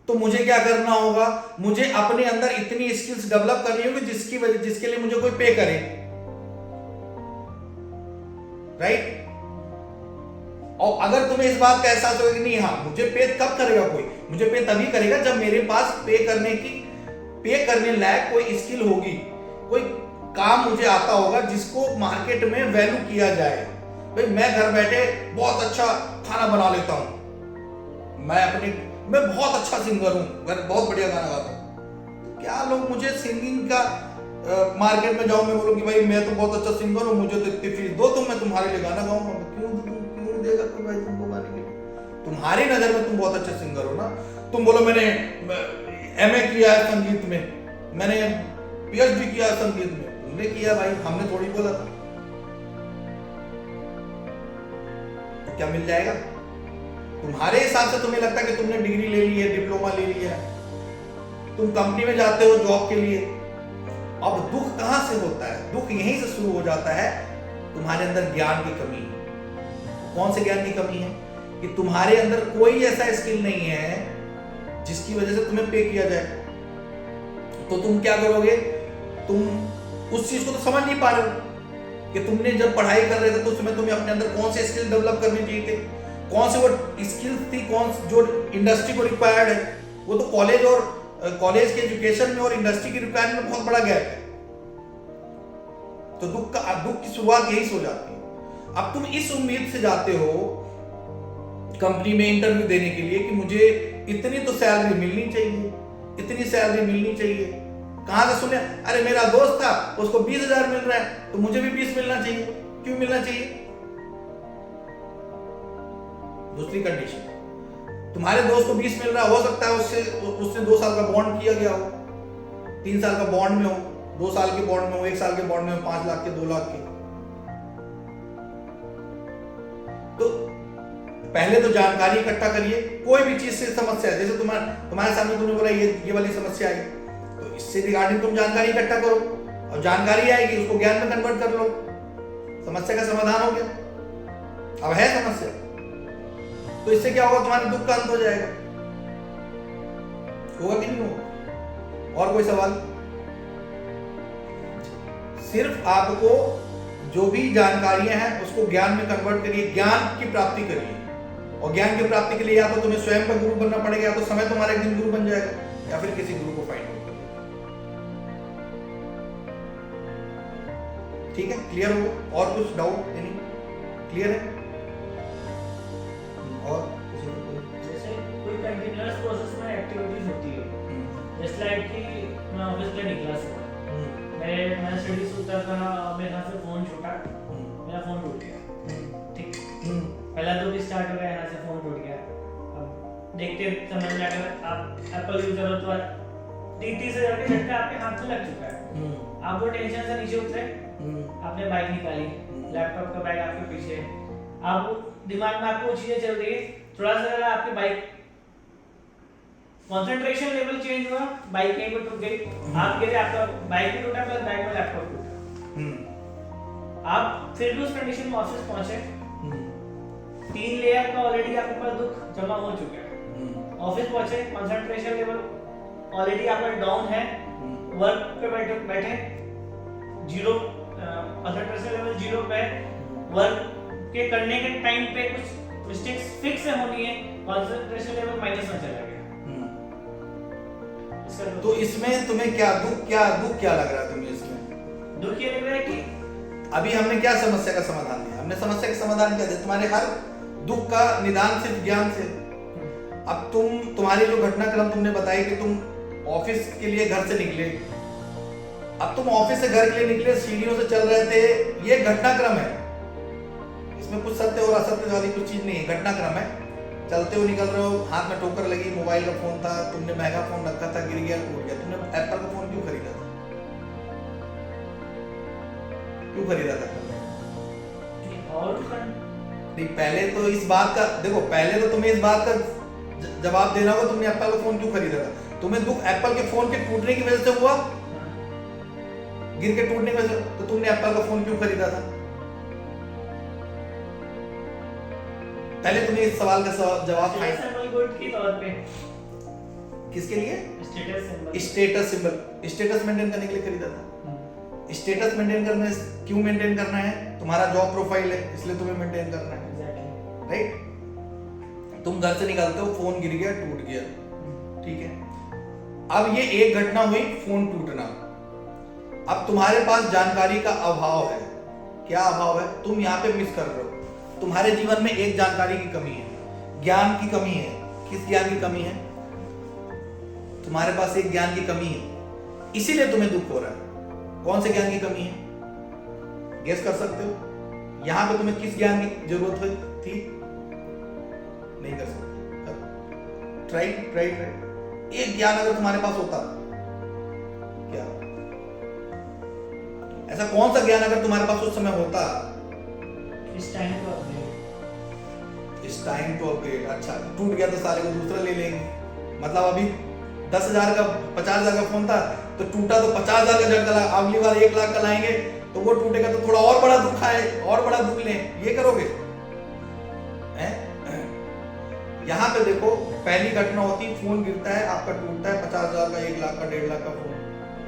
तो मुझे क्या करना होगा? मुझे अपने अंदर इतनी स्किल्स डेवलप करनी होगी जिसके लिए मुझे कोई पे करे। राइट? और अगर तुम्हें इस बात का एहसास होगा कि नहीं, हाँ मुझे पे कब करेगा कोई? मुझे पे तभी करेगा जब मेरे पास पे करने की पे करने लायक कोई स्किल होगी, कोई काम मुझे आता होगा जिसको मार्केट में वैल्यू किया जाए। भाई मैं घर बैठे बहुत अच्छा खाना बना लेता हूँ, मैं बहुत अच्छा सिंगर हूँ, मैं बहुत बढ़िया गाना गाता हूँ, तो क्या लोग मुझे सिंगिंग का मार्केट में जाऊँ, मैं बोलूँ कि भाई मैं तो बहुत अच्छा सिंगर हूँ, मुझे तो इतनी फीस दो तो मैं तुम्हारे लिए गाना गाऊंगा। क्यों देगा कोई भाई तुमको गाने के लिए? तुम्हारी नजर में तुम बहुत अच्छे सिंगर हो ना। तुम बोलो मैंने एमए किया है संगीत में, मैंने पीएचडी किया है संगीत में, तुमने किया भाई, हमने थोड़ी बोला था। तो क्या मिल जाएगा? तुम्हारे हिसाब से तुम्हें लगता है कि तुमने डिग्री ले ली है, डिप्लोमा ले लिया है, तुम कंपनी में जाते हो जॉब के लिए। अब दुख कहां से होता है? दुख यहीं से शुरू हो जाता है, तुम्हारे अंदर ज्ञान की कमी है। कौन से ज्ञान की कमी है? कि तुम्हारे अंदर कोई ऐसा स्किल नहीं है जिसकी वजह से तुम्हें पे किया जाए। तो तुम क्या करोगे? तुम उस चीज को तो समझ नहीं पा रहे हो कि तुमने जब पढ़ाई कर रहे थे तो उसमें तुम्हें अपने अंदर कौन से स्किल डेवलप करने चाहिए थे, कौन से वो स्किल्स थी, कौन जो इंडस्ट्री को रिक्वायर्ड है। वो तो कॉलेज के एजुकेशन में और इंडस्ट्री की रिक्वायरमेंट में बहुत बड़ा गैप है। तो दुख की शुरुआत यही से हो जाती है। अब तुम इस उम्मीद से जाते हो कंपनी में इंटरव्यू देने के लिए कि मुझे इतनी तो सैलरी मिलनी चाहिए, इतनी सैलरी मिलनी चाहिए। कहां से सुने? अरे मेरा दोस्त था उसको 20,000 मिल रहा है तो मुझे भी 20 मिलना चाहिए। क्यों मिलना चाहिए? दूसरी कंडीशन, तुम्हारे दोस्त को 20 मिल रहा हो सकता है उससे 2 साल का बॉन्ड किया गया हो, 3 साल का बॉन्ड में हो, 2 साल के बॉन्ड में हो, 1 साल के बॉन्ड में हो, 5 लाख के, 2 लाख के। तो पहले तो जानकारी इकट्ठा करिए। कोई भी चीज से समस्या है, जैसे तुम्हारे सामने तुमने बोला ये वाली समस्या आई, तो इससे रिगार्डिंग तुम जानकारी इकट्ठा करो और जानकारी आएगी उसको ज्ञान में कन्वर्ट कर लो, समस्या का समाधान हो गया। अब है समस्या, तो इससे क्या होगा? तुम्हारे दुख का अंत हो जाएगा। होगा कि नहीं होगा? और कोई सवाल? सिर्फ आपको जो भी जानकारियां हैं उसको ज्ञान में कन्वर्ट करिए, ज्ञान की प्राप्ति करिए। और ज्ञान की प्राप्ति के लिए या तो तुम्हें स्वयं का गुरु बनना पड़ेगा, या तो समय तुम्हारा एक दिन गुरु बन जाएगा, या फिर किसी गुरु को फाइंड आउट करिए। ठीक है? क्लियर हो? और कुछ डाउट? नहीं क्लियर है? और जैसे कोई कंटिन्यूअस प्रोसेस में एक्टिविटीज होती है, जैसे लाइक कि मैं ऑफिस के निकला सुबह, मैं स्टडी सुनता था, मेरे हाथ से फोन छूटा, मेरा फोन टूट गया। ठीक, पहला तो भी स्टार्ट हो गया, यहाँ से फोन टूट गया। अब देखते समझ में आकर आप एप्पल यूजर हो तो 30,000 के झटका आपके हाथ में लग चुका है। आप वो टेंशन से नीचे उतरे, आपने बाइक निकाली, लैपटॉप का बैग आपके पीछे, आप दिमाग में आपको चीजें चल रही है, थोड़ा सा आपकी बाइक कंसंट्रेशन लेवल चेंज हुआ, बाइक कहीं पर टूट गई, आप गिरे, आपका बाइक भी टूटा प्लस बैग में लैपटॉप टूटा। आप फिर भी उस कंडीशन में ऑफिस पहुंचे, 3 लेयर का ऑलरेडी आपके पास दुख जमा हो चुका है। ऑफिस पहुंचे, कंसंट्रेशन लेवल ऑलरेडी आपका डाउन है, वर्क पे बैठे जीरो, कंसंट्रेशन लेवल 0 पे, वर्क के करने के टाइम पे कुछ मिस्टेक्स फिक्स होनी है, कंसंट्रेशन लेवल माइनस में चला गया। तो इसमें तुम्हें दुख क्या लग रहा है तुम्हें? इसमें दुख ये लग रहा है कि अभी हमने क्या समस्या का समाधान दिया? हमने समस्या का समाधान क्या दिया? तुम्हारे हर दुख का निदान सिर्फ ज्ञान से। अब तुम्हारी जो घटनाक्रम तुमने बताई कि तुम ऑफिस के लिए घर से निकले, अब तुम ऑफिस से घर के लिए निकले, सीढ़ियों से चल रहे थे, ये घटनाक्रम है। इसमें कुछ सत्य और असत्य वाली कुछ चीज नहीं है, घटनाक्रम है। चलते हुए निकल रहे हो, हाथ में ठोकर लगी, मोबाइल का फोन था, तुमने महंगा फोन रखा था, गिर गया, टूट गया। तुमने एप्पल का फोन क्यों खरीदा था? क्यों खरीदा था? और नहीं, पहले तो इस बात का देखो, पहले तो तुम्हें इस बात का जवाब देना होगा, तुमने एप्पल का फोन क्यों खरीदा था? तुम्हें दुख एप्पल के फोन के टूटने की वजह से हुआ, गिर के टूटने की वजह से, तो तुमने एप्पल का फोन क्यों खरीदा था? पहले तुम्हें इस सवाल का जवाब के तौर पे किसके लिए? स्टेटस सिंबल, स्टेटस मेंटेन करने के लिए खरीदा था। स्टेटस मेंटेन करने क्यों मेंटेन करना है? तुम्हारा जॉब प्रोफाइल है, इसलिए तुम्हें मेंटेन करना है, राइट? तुम घर से निकलते हो, फोन गिर गया, टूट गया, ठीक है, अब ये एक घटना हुई, फोन टूटना। अब तुम्हारे पास जानकारी का अभाव है। क्या अभाव है? तुम यहाँ पे मिस कर रहे हो। तुम्हारे जीवन में एक जानकारी की कमी है, ज्ञान की कमी है। किस ज्ञान की कमी है? तुम्हारे पास एक ज्ञान की कमी है, इसीलिए तुम्हें दुख हो रहा है। कौन से ज्ञान की कमी है? गेस कर सकते हो? यहां पे तुम्हें किस ज्ञान की जरूरत थी? नहीं कर सकते। Try try try. एक ज्ञान अगर तुम्हारे पास होता, क्या ऐसा कौन सा ज्ञान अगर तुम्हारे पास उस समय होता? इस टाइम टू अपग्रेड। अच्छा, टूट गया तो साले को दूसरा ले लेंगे। मतलब अभी 10,000 का 50,000 का फोन था, तो टूटा तो 50,000 का झटका लगा, अगली बार 1 लाख का लाएंगे तो वो टूटेगा तो थोड़ा और बड़ा दुख आए, और बड़ा दुख लें। ये करोगे? यहाँ पे देखो, पहली घटना होती है, फोन गिरता है, आपका टूटता है, 50,000 का, 1 लाख का, 1.5 लाख का फोन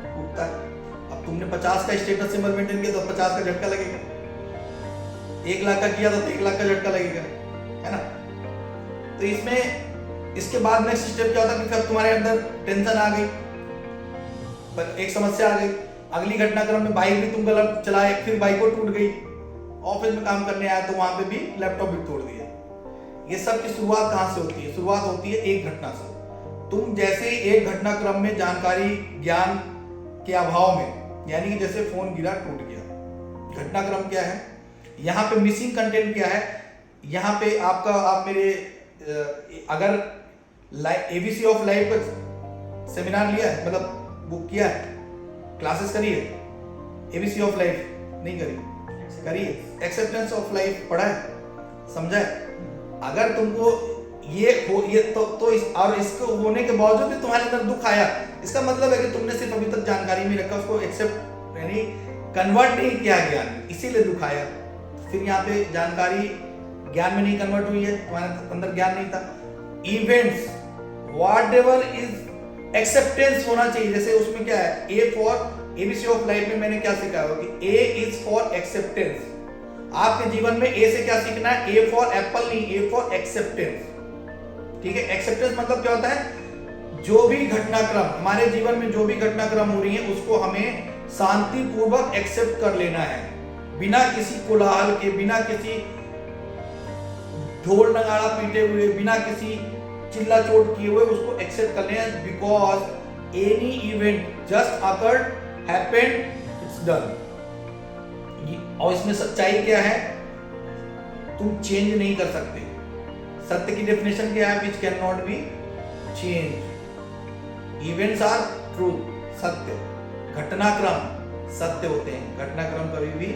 टूटता है। अब तुमने 50 का स्टेटस सिंबल मेंटेन किया तो 50 का झटका लगेगा। 1 लाख का किया तो 1 लाख का झटका लगेगा, है ना? तो इसमें इसके बाद नेक्स्ट स्टेप क्या होता है कि फिर तुम्हारे अंदर टेंशन आ गई, पर एक समस्या आ गई। अगली घटनाक्रम में बाइक भी तुम गलत चलाए, फिर बाइक को टूट गई। ऑफिस में काम करने आया तो वहां पे भी लैपटॉप भी तोड़ दिया। ये सब की शुरुआत कहां से होती है? शुरुआत होती है एक घटना से। तुम जैसे एक घटनाक्रम में जानकारी ज्ञान के अभाव में, यानी कि जैसे फोन गिरा टूट गया, घटनाक्रम क्या है? यहाँ पे मिसिंग कंटेंट क्या है? यहाँ पे आप मेरे अगर एबीसी ऑफ लाइफ का सेमिनार लिया है, मतलब बुक किया है, क्लासेस करी है, एबीसी ऑफ लाइफ नहीं करी है, एक्सेप्टेंस ऑफ लाइफ पढ़ा है, समझा है? अगर तुमको ये तो इसको होने के बावजूद भी तुम्हारे अंदर दुख आया, इसका मतलब है कि तुमने सिर्फ अभी तक जानकारी में रखा, उसको एक्सेप्ट यानी कन्वर्ट नहीं किया ज्ञान में, इसीलिए दुख आया। फिर यहाँ पे जानकारी ज्ञान में नहीं कन्वर्ट हुई है, तुम्हारे अंदर ज्ञान नहीं था। इवेंट्स व्हाटएवर इज एक्सेप्टेंस होना चाहिए। जैसे उसमें क्या है, A for ABC of life में मैंने क्या सीखा है कि ए इज फॉर एक्सेप्टेंस। आपके जीवन में ए से क्या सीखना है? ए फॉर एप्पल नहीं, ए फॉर एक्सेप्टेंस। ठीक है? एक्सेप्टेंस मतलब क्या होता है? जो भी घटनाक्रम हमारे जीवन में, जो भी घटनाक्रम हो रही है, उसको हमें शांतिपूर्वक एक्सेप्ट कर लेना है, बिना किसी कोलाहल के, बिना किसी ढोल नगाड़ा पीटे हुए, बिना किसी चिल्ला चोट किए हुए उसको एक्सेप्ट कर लेना। Because any event just occurred, happened, it's done. और इसमें सच्चाई क्या है? तुम चेंज नहीं कर सकते। सत्य की डेफिनेशन क्या है? Which can not be change. Events are truth, सत्य। घटनाक्रम सत्य होते हैं, घटनाक्रम कभी भी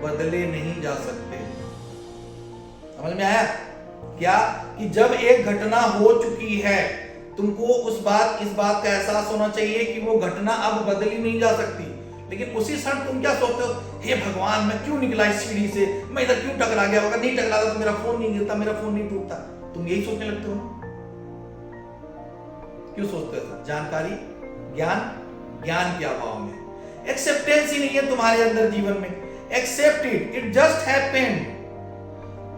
बदले नहीं जा सकते। समझ में आया क्या? कि जब एक घटना हो चुकी है, तुमको इस बात का एहसास होना चाहिए कि वो घटना अब बदली नहीं जा सकती। लेकिन उसी क्षण तुम क्या सोचते हो? हे भगवान, मैं क्यों निकला इस सीढ़ी से, मैं इधर क्यों टकरा गया? अगर नहीं टकराता तो मेरा फोन नहीं गिरता, मेरा फोन नहीं टूटता। तुम यही सोचने लगते हो। क्यों सोचते हो? जानकारी ज्ञान के अभाव में। एक्सेप्टेंस ही नहीं है तुम्हारे अंदर जीवन में। Accept it just happened,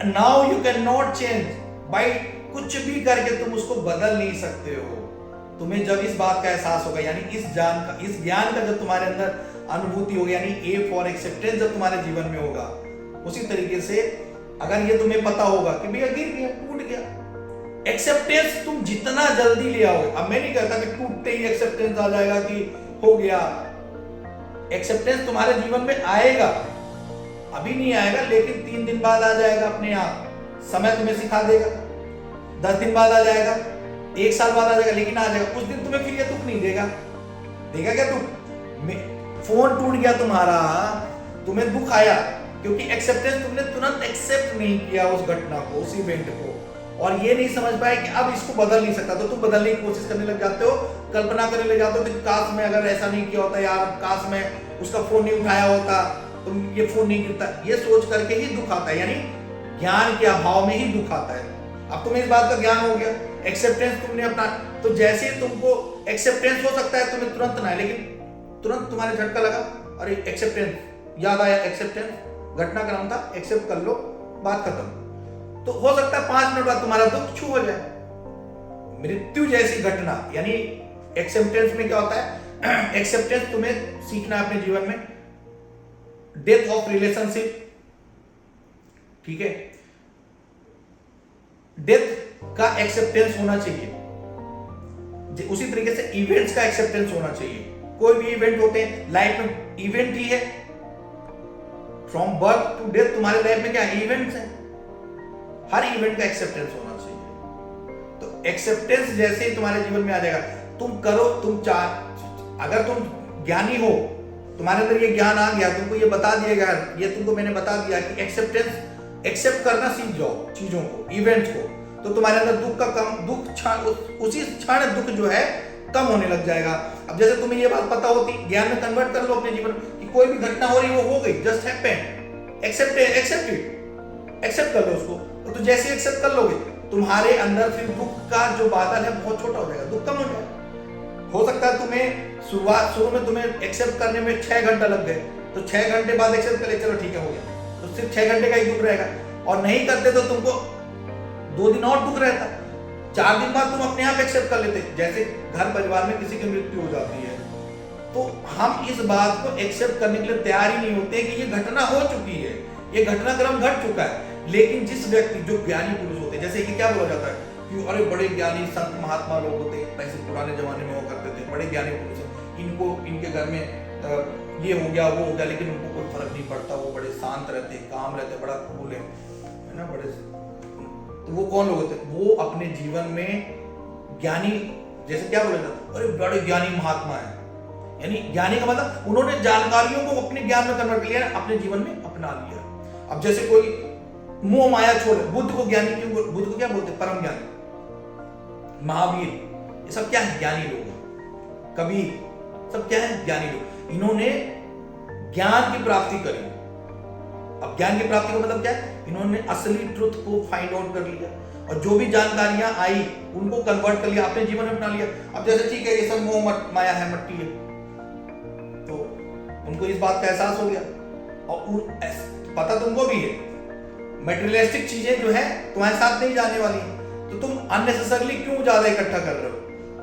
now you can not change. By कुछ भी करके तुम उसको बदल नहीं सकते हो। तुम्हें जब इस बात का एहसास होगा, यानी इस ज्ञान का जब तुम्हारे अंदर अनुभूति होगी, यानी ए फॉर एक्सेप्टेंस जब तुम्हारे जीवन में होगा, उसी तरीके से अगर ये तुम्हें पता होगा कि भैया गिर गया, टूट गया, एक्सेप्टेंस तुम जितना जल्दी ले आओगे। अब मैं नहीं कहता कि टूटते ही एक्सेप्टेंस आ जाएगा कि हो गया। एक्सेप्टेंस तुम्हारे जीवन में आएगा, अभी नहीं आएगा, लेकिन 3 दिन बाद आ जाएगा अपने आप। समय तुम्हें सिखा देगा। 10 दिन बाद आ जाएगा, 1 साल बाद आ जाएगा, लेकिन आ जाएगा। उस दिन तुम्हें फिर ये दुख नहीं देगा। देगा क्या दुख? फोन टूट गया तुम्हारा, तुम्हें दुख आया क्योंकि एक्सेप्टेंस, तुमने तुरंत एक्सेप्ट नहीं किया उस घटना को, उस इवेंट को, और ये नहीं समझ पाए कि अब इसको बदल नहीं सकता। तो तुम बदलने की कोशिश करने लग जाते हो, कल्पना करने लग जाते हो कि काश मैं अगर ऐसा नहीं किया होता यार, काश मैं उसका फोन नहीं उठाया होता, तुम ये फोन नहीं गिरता। ये सोच करके ही दुख आता है, यानी ज्ञान के अभाव में ही दुख आता है। अब तुम्हें इस बात का ज्ञान हो गया, एक्सेप्टेंस तुमने अपना, तो जैसे ही तुमको एक्सेप्टेंस हो सकता है तुम्हें तुरंत ना, लेकिन तुरंत तुम्हारे झटका लगा, अरे एक्सेप्टेंस याद आया, एक्सेप्टेंस घटनाक्रम था, एक्सेप्ट कर लो, बात खत्म। तो हो सकता है 5 मिनट बाद तुम्हारा दुख छू हो जाए। मृत्यु जैसी घटना, यानी एक्सेप्टेंस में क्या होता है? एक्सेप्टेंस तुम्हें सीखना है अपने जीवन में। डेथ ऑफ रिलेशनशिप, ठीक है, डेथ का एक्सेप्टेंस होना चाहिए। उसी तरीके से इवेंट्स का एक्सेप्टेंस होना चाहिए। कोई भी इवेंट होते हैं लाइफ में, इवेंट ही है। फ्रॉम बर्थ टू डेथ तुम्हारे लाइफ में क्या इवेंट्स हैं, हर इवेंट का एक्सेप्टेंस होना चाहिए। तो एक्सेप्टेंस जैसे ही तुम्हारे जीवन में आ जाएगा, तुम करो, अगर तुम ज्ञानी हो, तुम्हारे अंदर ये ज्ञान आ गया, तुमको ये बता दिया गया, ये तुमको मैंने बता दिया कि एक्सेप्ट करना सीख जाओ चीजों को, इवेंट्स को, तो तुम्हारे अंदर उसी क्षण दुख जो है कम होने लग जाएगा। अब जैसे तुम्हें ये बात पता होती, ज्ञान में कन्वर्ट कर लो अपने जीवन कि कोई भी घटना हो रही है वो हो गई, जस्ट हैपेंड, एक्सेप्ट कर लो उसको। तो जैसे एक्सेप्ट कर लोगे, तुम्हारे अंदर फिर दुख का जो बादल है बहुत छोटा हो जाएगा, दुख कम हो जाएगा। हो सकता है तुम्हें शुरू में तुम्हें एक्सेप्ट करने में 6 घंटा लग गए, तो 6 घंटे बाद एक्सेप्ट कर ले, चलो ठीक है हो गया, तो सिर्फ 6 घंटे का ही दुख रहेगा। और नहीं करते तो तुमको 2 दिन और दुख रहता, 4 दिन बाद तुम अपने आप एक्सेप्ट कर लेते। जैसे घर परिवार में किसी की मृत्यु हो जाती है, तो हम इस बात को एक्सेप्ट करने के लिए तैयार ही नहीं होते कि ये घटना हो चुकी है, ये घटनाक्रम घट चुका है। लेकिन जिस व्यक्ति जो ज्ञानी पुरुष होते हैं, जैसे कि क्या बोला जाता है कि अरे बड़े ज्ञानी संत महात्मा लोग होते हैं, ऐसे पुराने जमाने में वो करते थे, बड़े ज्ञानी पुरुष हैं, इनको इनके घर में ये हो गया वो हो गया, लेकिन उनको कोई फर्क नहीं पड़ता, वो बड़े शांत रहते, काम रहते, बड़ा कूल है ना, बड़े। तो वो कौन लोग होते हैं? वो अपने जीवन में ज्ञानी, जैसे क्या बोला जाता है, अरे बड़े ज्ञानी महात्मा है, यानी ज्ञानी का मतलब उन्होंने जानकारियों को अपने ज्ञान में कन्वर्ट किया, अपने जीवन में अपना लिया। अब जैसे कोई मोह माया छोड़, बुद्ध को ज्ञानी क्यों, बुद्ध को क्या बोलते हैं? परम ज्ञानी, महावीर, ये सब क्या है? ज्ञानी लोग हैं। कबीर, सब क्या है? ज्ञानी लोग। इन्होंने ज्ञान की प्राप्ति करी। अब ज्ञान की प्राप्ति का मतलब क्या है? इन्होंने असली ट्रुथ को फाइंड आउट कर लिया, और जो भी जानकारियां आई उनको कन्वर्ट कर लिया, अपने जीवन में अपना लिया। अब जैसे ठीक है ये सब मोह माया है, मट्टी है, तो उनको इस बात का एहसास हो गया, और पता तुमको भी है मटेरियलिस्टिक चीजें जो है तुम्हारे साथ नहीं जाने वाली, तो तुम अननेसेसरली क्यों ज्यादा इकट्ठा कर रहे हो?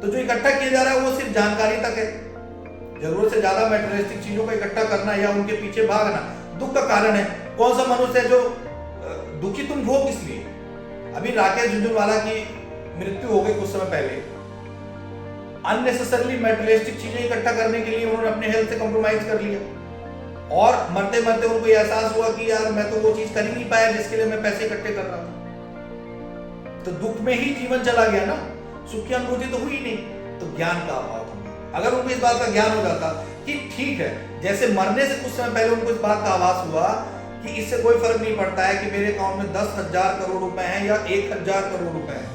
तो जो इकट्ठा किया जा रहा है वो सिर्फ जानकारी तक है। जरूरत से ज्यादा मटेरियलिस्टिक चीजों का इकट्ठा करना या उनके पीछे भागना दुख का कारण है। कौन सा मनुष्य है जो दुखी तुम हो किस लिए? अभी राकेश झुंझुनवाला की मृत्यु हो गई कुछ समय पहले, अननेसेसरली मटेरियलिस्टिक चीजें इकट्ठा करने के लिए उन्होंने अपने हेल्थ से कॉम्प्रोमाइज कर लिया, और मरते मरते उनको एहसास हुआ कि यार मैं तो वो चीज कर ही नहीं पाया जिसके लिए मैं पैसे इकट्ठे कर रहा था। तो दुख में ही जीवन चला गया ना, सुख की अनुभूति तो हुई नहीं। तो ज्ञान का अभाव था। अगर उनको इस बात का ज्ञान हो जाता कि ठीक है, जैसे मरने से कुछ समय पहले उनको इस बात का आभास हुआ कि इससे कोई फर्क नहीं पड़ता है कि मेरे अकाउंट में 10,000 करोड़ रुपए हैं या 1,000 करोड़ रुपए हैं,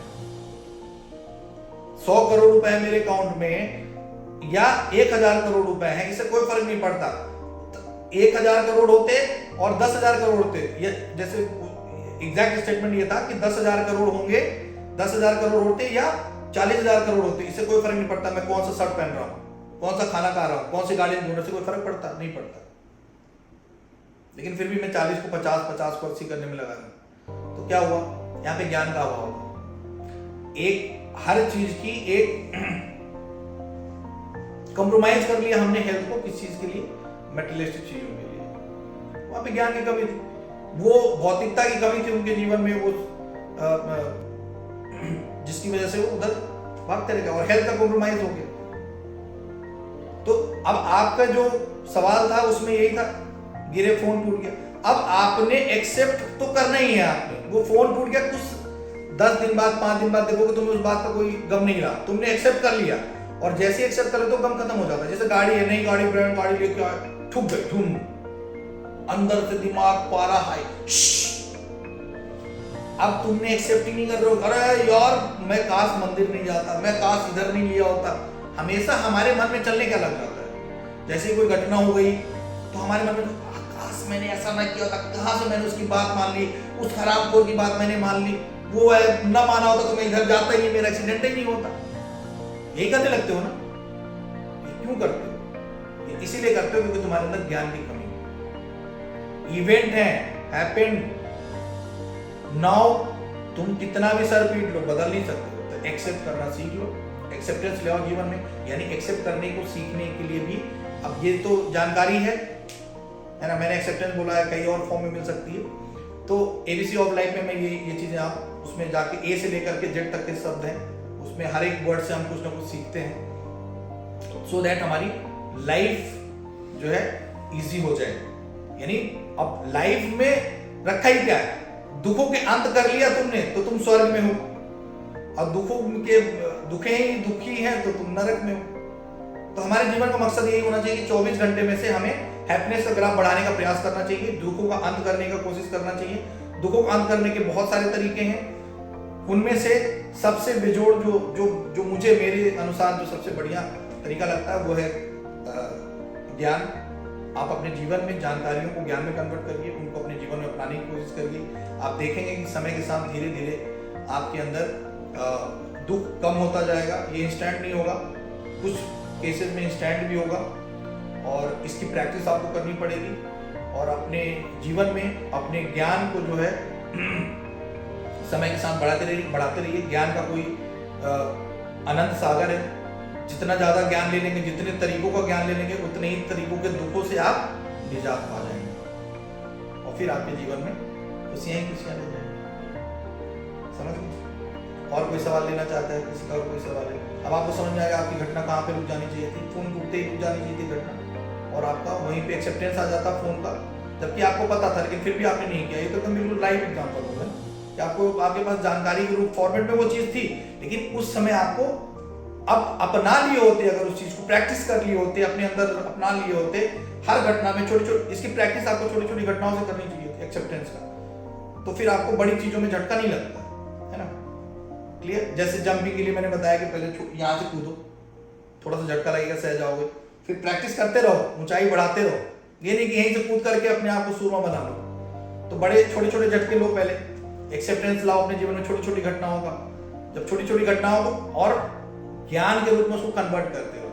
100 करोड़ रुपए है मेरे अकाउंट में या 1,000 करोड़ रुपए हैं, इससे कोई फर्क नहीं पड़ता। 1,000 करोड़ होते और 10,000 करोड़ होते, ये जैसे एग्जैक्ट स्टेटमेंट ये था कि 10,000 करोड़ होंगे, 10,000 करोड़ होते या 40,000 करोड़ होते, इससे कोई फर्क नहीं पड़ता मैं कौन सा शर्ट पहन रहा हूँ, कौन सा खाना खा रहा हूँ, कौन सी गाड़ी घूमने से कोई फर्क पड़ता नहीं पड़ता। लेकिन फिर भी मैं 40 को 50, 50 को 80 करने में लगा रहा। तो क्या हुआ? यहाँ पे ज्ञान का अभाव था। एक हर चीज की एक कंप्रोमाइज कर लिया हमने हेल्थ को, किस चीज के लिए? मटेरियलिस्टिक चीजों के लिए। वहां पे ज्ञान की कमी थी, वो भौतिकता की कमी थी उनके जीवन में, वो जिसकी वजह से वो उधर भागते रह गए और हेल्थ का कॉम्प्रोमाइज हो गया। तो अब आपका जो सवाल था उसमें यही था, गिरे फोन टूट गया। अब आपने एक्सेप्ट तो करना ही है, आपने वो फोन टूट गया, कुछ 10 दिन बाद 5 दिन बाद देखोगे तुम्हें उस बात का कोई गम नहीं रहा, तुमने एक्सेप्ट कर लिया। और जैसे एक्सेप्ट कर ले तो गम खत्म हो जाता है। जैसे गाड़ी है, नई गाड़ी, ब्रांड गाड़ी लेके आए, ठुक गई, धूम, अंदर से दिमाग पारा हाई, अब तुमने एक्सेप्ट ही नहीं कर रहे हो, अरे यार मैं काश मंदिर नहीं जाता, मैं काश इधर नहीं लिया होता। हमेशा हमारे मन में चलने क्या लग जाता है, जैसे कोई घटना हो गई तो हमारे मन में काश मैंने ऐसा ना किया होता, कहां से मैंने उसकी बात मान ली, उस खराब कोई की बात मैंने मान ली, वो है ना माना होता तो मैं इधर जाता ही नहीं, मेरा एक्सीडेंट ही नहीं होता। यही करने लगते हो ना? ये क्यों करते हो? ये इसीलिए करते हो क्योंकि तुम्हारे अंदर ज्ञान की कमी है। इवेंट है, हैपेंड, नाउ तुम कितना भी सर पीट लो बदल नहीं सकते हो। तो एक्सेप्ट करना सीख लो, एक्सेप्टेंस ले आओ जीवन में, यानी एक्सेप्ट करने को सीखने के लिए भी। अब ये तो जानकारी है ना, मैंने एक्सेप्टेंस बोला है, कई और फॉर्म में मिल सकती है। तो एबीसी ऑफ लाइफ में मैं ये चीज़ें आप उसमें जाके ए से लेकर के जेड तक के शब्द हैं, उसमें हर एक वर्ड से हम कुछ ना कुछ सीखते हैं, सो दैट हमारी लाइफ जो है इजी हो जाए। यानी अब लाइफ में रखा ही क्या है, दुखों के अंत कर लिया तुमने तो तुम स्वर्ग में हो, और दुखे ही दुखी हैं तो तुम नरक में हो। तो हमारे जीवन का मकसद यही होना चाहिए कि 24 घंटे में से हमें हैप्पीनेस का ग्राफ बढ़ाने का प्रयास करना चाहिए, दुखों का अंत करने का कोशिश करना चाहिए। दुखों का अंत करने के बहुत सारे तरीके हैं, उनमें से सबसे बेजोड़ जो मुझे मेरे अनुसार जो सबसे बढ़िया तरीका लगता है वो है ज्ञान। आप अपने जीवन में जानकारियों को ज्ञान में कन्वर्ट करिए, उनको अपने जीवन में अपनाने की कोशिश करिए। आप देखेंगे कि समय के साथ धीरे धीरे आपके अंदर दुख कम होता जाएगा। ये इंस्टेंट नहीं होगा, कुछ केसेस में इंस्टेंट भी होगा, और इसकी प्रैक्टिस आपको करनी पड़ेगी। और अपने जीवन में अपने ज्ञान को जो है समय के साथ बढ़ाते रहिए। ज्ञान का कोई अनंत सागर है, जितना ज़्यादा ज्ञान ले लेंगे, जितने तरीकों का ज्ञान ले लेंगे, उतने ही तरीकों के दुखों से आप निजात पा जाएंगे, और फिर आपके जीवन में खुशियाँ ही खुशियाँ ले जाएंगे। समझ गए? और कोई सवाल लेना चाहता है किसी का? और कोई सवाल है? अब आपको समझ में आएगा आपकी घटना कहाँ पे रुक जानी चाहिए थी, फोन टूटते ही रुक जानी चाहिए थी घटना, और आपका वहीं पे एक्सेप्टेंस आ जाता फोन का, जबकि आपको पता था लेकिन फिर भी आपने नहीं किया। ये तो बिल्कुल लाइव एग्जाम्पल हो गया कि आपको, आपके पास जानकारी के रूप फॉर्मेट में वो चीज़ थी, लेकिन उस समय आपको अब अपना लिए होते, अगर उस चीज़ को प्रैक्टिस कर लिए होते, अपने अंदर अपना लिए होते, हर घटना में छोटी छोटी इसकी प्रैक्टिस आपको छोटी छोटी घटनाओं से करनी चाहिए थी, एक्सेप्टेंस का, तो फिर आपको बड़ी चीज़ों में झटका नहीं लगता है ना। क्लियर? जैसे जंपिंग के लिए मैंने बताया कि पहले यहाँ से कूदो, थोड़ा सा झटका लगेगा, सह जाओगे, फिर प्रैक्टिस करते रहो, ऊंचाई बढ़ाते रहो। ये नहीं कि यहीं से कूद करके अपने आप को सूरमा बना लो। तो बड़े छोटे छोटे झटके लो, पहले एक्सेप्टेंस लाओ अपने जीवन में छोटी छोटी घटनाओं का। जब छोटी छोटी घटनाओं को और ज्ञान के रूप में उसको कन्वर्ट करते हो,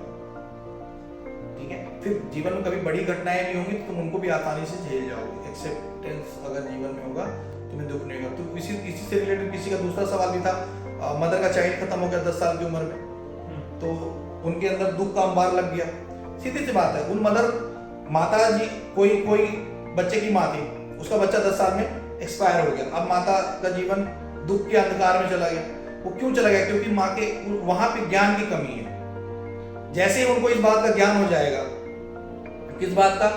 ठीक है, फिर जीवन में कभी बड़ी घटनाएं भी होंगी तो तुम उनको भी आसानी से झेल जाओगे। एक्सेप्टेंस अगर जीवन में होगा तुम्हें दुख नहीं होगा। तो इसी से रिलेटेड किसी का दूसरा सवाल भी था, मदर का चाइल्ड खत्म हो गया 10 साल की उम्र में, तो उनके अंदर दुख का अंबार लग गया। सीधी सी बात है, उन माता जी, कोई बच्चे की माँ थी, उसका बच्चा 10 साल में एक्सपायर हो गया। अब माता का जीवन दुख के अंधकार में चला गया। वो क्यों चला गया? क्योंकि माँ के वहां पे ज्ञान की कमी है। जैसे ही उनको इस बात का ज्ञान हो जाएगा, किस बात का,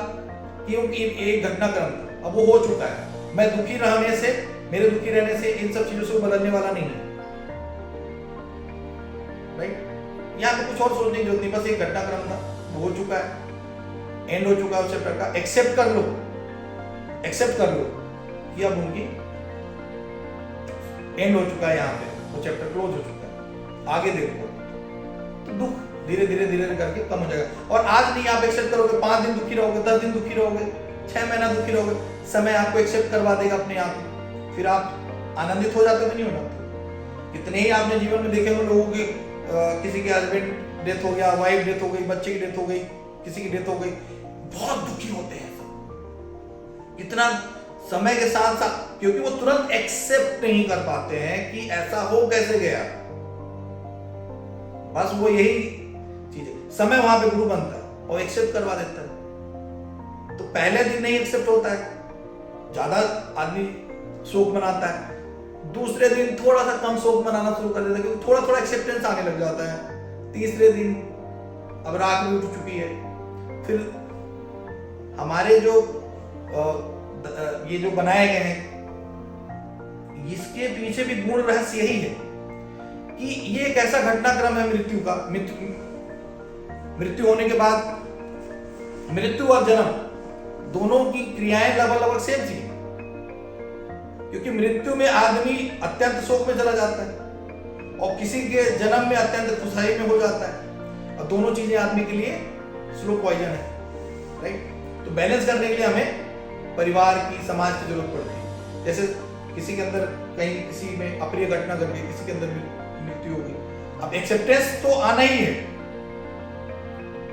कि उनकी एक घटनाक्रम था, अब वो हो चुका है, मैं दुखी रहने से, मेरे दुखी रहने से इन सब चीजों से बदलने वाला नहीं है, राइट? यहाँ पे कुछ और सोचने की जरूरत नहीं, बस एक घटनाक्रम था, वो हो चुका है, एंड हो चुका है उस चैप्टर का। एक्सेप्ट कर लो कि अब उनकी एंड हो चुका है, यहाँ पे वो चैप्टर क्लोज हो चुका है, आगे देखो तो दुख धीरे धीरे करके कम हो जाएगा। और आज नहीं आप एक्सेप्ट करोगे, 5 दिन दुखी रहोगे, 10 दिन दुखी रहोगे, 6 महीना दुखी रहोगे, समय आपको एक्सेप्ट करवा देगा अपने आप ही, फिर आप आनंदित हो जाते हो नहीं हो जाते? कितने ही आपने जीवन में देखे हो लोगों के, किसी के हस्बैंड डेथ हो गया, वाइफ डेथ हो गई, बच्चे की डेथ हो गई, किसी की डेथ हो गई, बहुत दुखी होते हैं सब, इतना समय के साथ साथ, क्योंकि वो तुरंत एक्सेप्ट नहीं कर पाते हैं कि ऐसा हो कैसे गया। बस वो यही चीज है, समय वहां पे गुरु बनता है और एक्सेप्ट करवा देता है। तो पहले दिन नहीं एक्सेप्ट होता है, ज्यादा आदमी शोक मनाता है, दूसरे दिन थोड़ा सा कम शोक मनाना शुरू कर देता है, क्योंकि थोड़ा थोड़ा एक्सेप्टेंस आने लग जाता है। तीसरे दिन अब रात भी उठ चुकी है। फिर हमारे जो ये जो बनाए गए हैं, इसके पीछे भी गुण रहस्य यही है कि ये एक ऐसा घटनाक्रम है मृत्यु का, मृत्यु होने के बाद, मृत्यु और जन्म दोनों की क्रियाएं लगभग सेम थी, क्योंकि मृत्यु में आदमी अत्यंत शोक में चला जाता है और किसी के जन्म में अत्यंत खुशहाली में हो जाता है, और दोनों चीजें आदमी के लिए स्लो पॉइजन है, राइट? तो बैलेंस करने के लिए हमें परिवार की, समाज की जरूरत पड़ती है। जैसे किसी के अंदर कहीं किसी में अप्रिय घटना घट गई, किसी के अंदर मृत्यु हो गई, अब एक्सेप्टेंस तो आना ही है।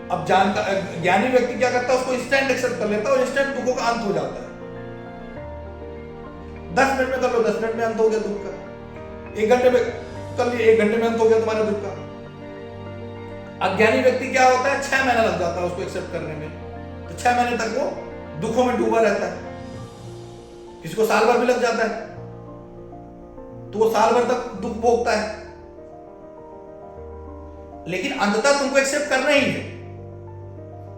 अब ज्ञानी व्यक्ति क्या करता है, उसको इंस्टेंट एक्सेप्ट कर लेता है और इंस्टेंट दुखों का अंत हो जाता है। 10 मिनट में कर लो, 10 मिनट में अंत हो गया दुख का। 1 घंटे में कर लिए, 1 घंटे में अंत हो गया तुम्हारे दुख का। अज्ञानी व्यक्ति क्या होता है, 6 महीना लग जाता है उसको एक्सेप्ट करने में, तो 6 महीने तक वो दुखों में डूबा रहता है। किसी को साल भर भी लग जाता है तो वो साल भर तक दुख भोगता है। लेकिन अंततः तुमको एक्सेप्ट करना ही है।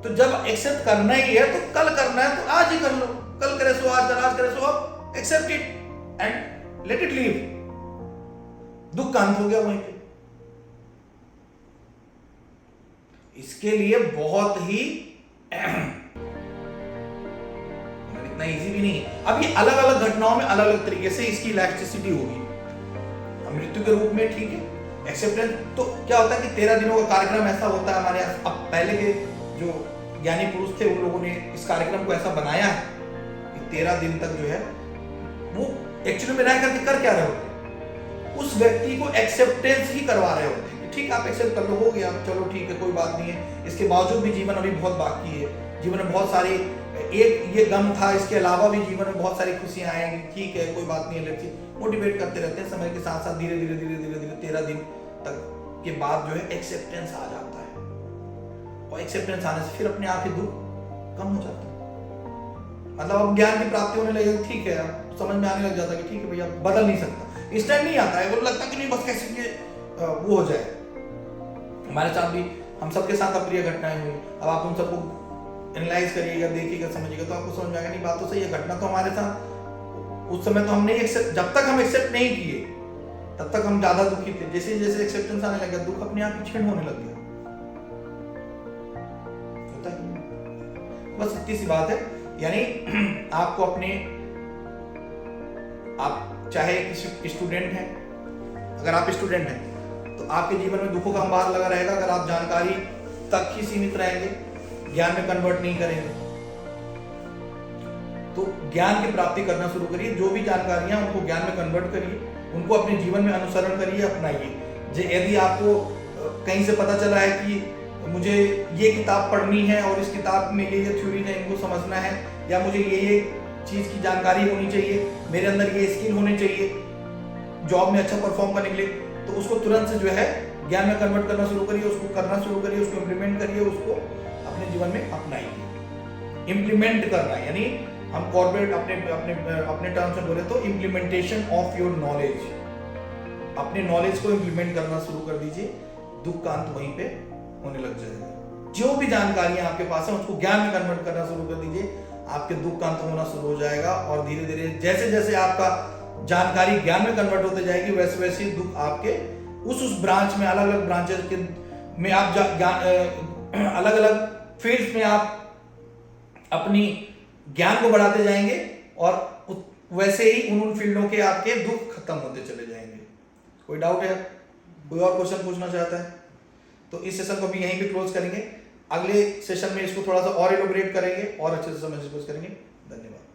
तो जब एक्सेप्ट करना ही है तो कल करना है, तो आज ही कर लो। कल करे सो आज, आज करे सो अब। Accept it and let it leave. दुख का अंत हो गया वहीं पे। इसके लिए बहुत ही इतना इजी भी नहीं है। अब ये अलग अलग घटनाओं में अलग अलग तरीके से इसकी इलास्टिसिटी होगी। मृत्यु के रूप में ठीक है, एक्सेप्टेंस। तो क्या होता है कि 13 दिनों का कार्यक्रम ऐसा होता है हमारे यहाँ। अब पहले के जो ज्ञानी पुरुष थे उन लोगों ने इस कार्यक्रम को ऐसा बनाया है कि 13 दिन तक जो है वो एक्चुअली में रह करके कर क्या रहे होते, उस व्यक्ति को एक्सेप्टेंस ही करवा रहे होते हैं। ठीक, आप एक्सेप्ट कर लो, हो गया, चलो ठीक है, कोई बात नहीं है। इसके बावजूद भी जीवन अभी बहुत बाकी है। जीवन में बहुत सारी, एक ये गम था, इसके अलावा भी जीवन में बहुत सारी खुशियां आएंगी। ठीक है, कोई बात नहीं है। लेट्स मोटिवेट करते रहते हैं समय के साथ साथ। धीरे धीरे धीरे धीरे धीरे 13 दिन तक के बाद जो है एक्सेप्टेंस आ जाता है, और एक्सेप्टेंस आने से फिर अपने आप ही दुख कम हो जाता है। मतलब अब ज्ञान की प्राप्ति होने लगेगी। ठीक है, अब समझ में आने लग जाता है कि ठीक है भैया, बदल नहीं सकता। इस टाइम नहीं आता है, वो लगता कि नहीं बस कैसे ये वो हो जाए। हमारे साथ भी, हम सबके साथ अप्रिय घटनाएं हुई। अब आप उन सबको एनालाइज करिएगा, देखिएगा, समझिएगा, तो आपको समझ में आएगा नहीं बात तो सही है। घटना तो हमारे साथ उस समय तो हम नहीं एक्सेप्ट, जब तक हम एक्सेप्ट नहीं किए तब तक हम ज्यादा दुखी थे। जैसे जैसे एक्सेप्टेंस आने लगा, दुख अपने आप ही क्षीण होने लग गया। होता है, बस इतनी सी बात है। यानी आपको अपने, आप चाहे किसी स्टूडेंट हैं, अगर आप स्टूडेंट हैं तो आपके जीवन में दुखों का अंबार लगा रहेगा अगर आप जानकारी तक ही सीमित रहेंगे, ज्ञान में कन्वर्ट नहीं करेंगे। तो ज्ञान की प्राप्ति करना शुरू करिए। जो भी जानकारियां उनको ज्ञान में कन्वर्ट करिए, उनको अपने जीवन में अनुसरण करिए, अपनाइए। यदि आपको कहीं से पता चला है कि मुझे ये किताब पढ़नी है और इस किताब में ये थ्योरी है, इनको समझना है, या मुझे ये चीज की जानकारी होनी चाहिए, मेरे अंदर ये स्किल होनी चाहिए जॉब में अच्छा परफॉर्म करने के लिए, तो उसको तुरंत से जो है ज्ञान में कन्वर्ट करना शुरू करिए, उसको करना शुरू करिए, उसको इम्प्लीमेंट करिए, उसको अपने जीवन में अपनाइए। इम्प्लीमेंट करना यानी हम कॉर्पोरेट अपने टर्म से बोले तो इम्प्लीमेंटेशन ऑफ योर नॉलेज। अपने नॉलेज को इम्प्लीमेंट करना शुरू कर दीजिए, दुख का अंत वहीं पे होने लग जाएगा। जो भी जानकारियां आपके पास है उसको ज्ञान में कन्वर्ट करना शुरू कर दीजिए, आपके दुख का अंत होना शुरू हो जाएगा। और धीरे धीरे जैसे जैसे आपका जानकारी ज्ञान में कन्वर्ट होते जाएगी, वैसे वैसे दुख आपके उस ब्रांच में, अलग अलग ब्रांचेस के में आप अलग अलग फील्ड्स में आप अपनी ज्ञान को बढ़ाते जाएंगे, और वैसे ही उन फील्डों के आपके दुख खत्म होते चले जाएंगे। कोई डाउट है? कोई और क्वेश्चन पूछना चाहता है तो इस सेशन को भी यहीं पे क्लोज करेंगे। अगले सेशन में इसको थोड़ा सा और एलोबरेट करेंगे और अच्छे से समझने की कोशिश करेंगे। धन्यवाद।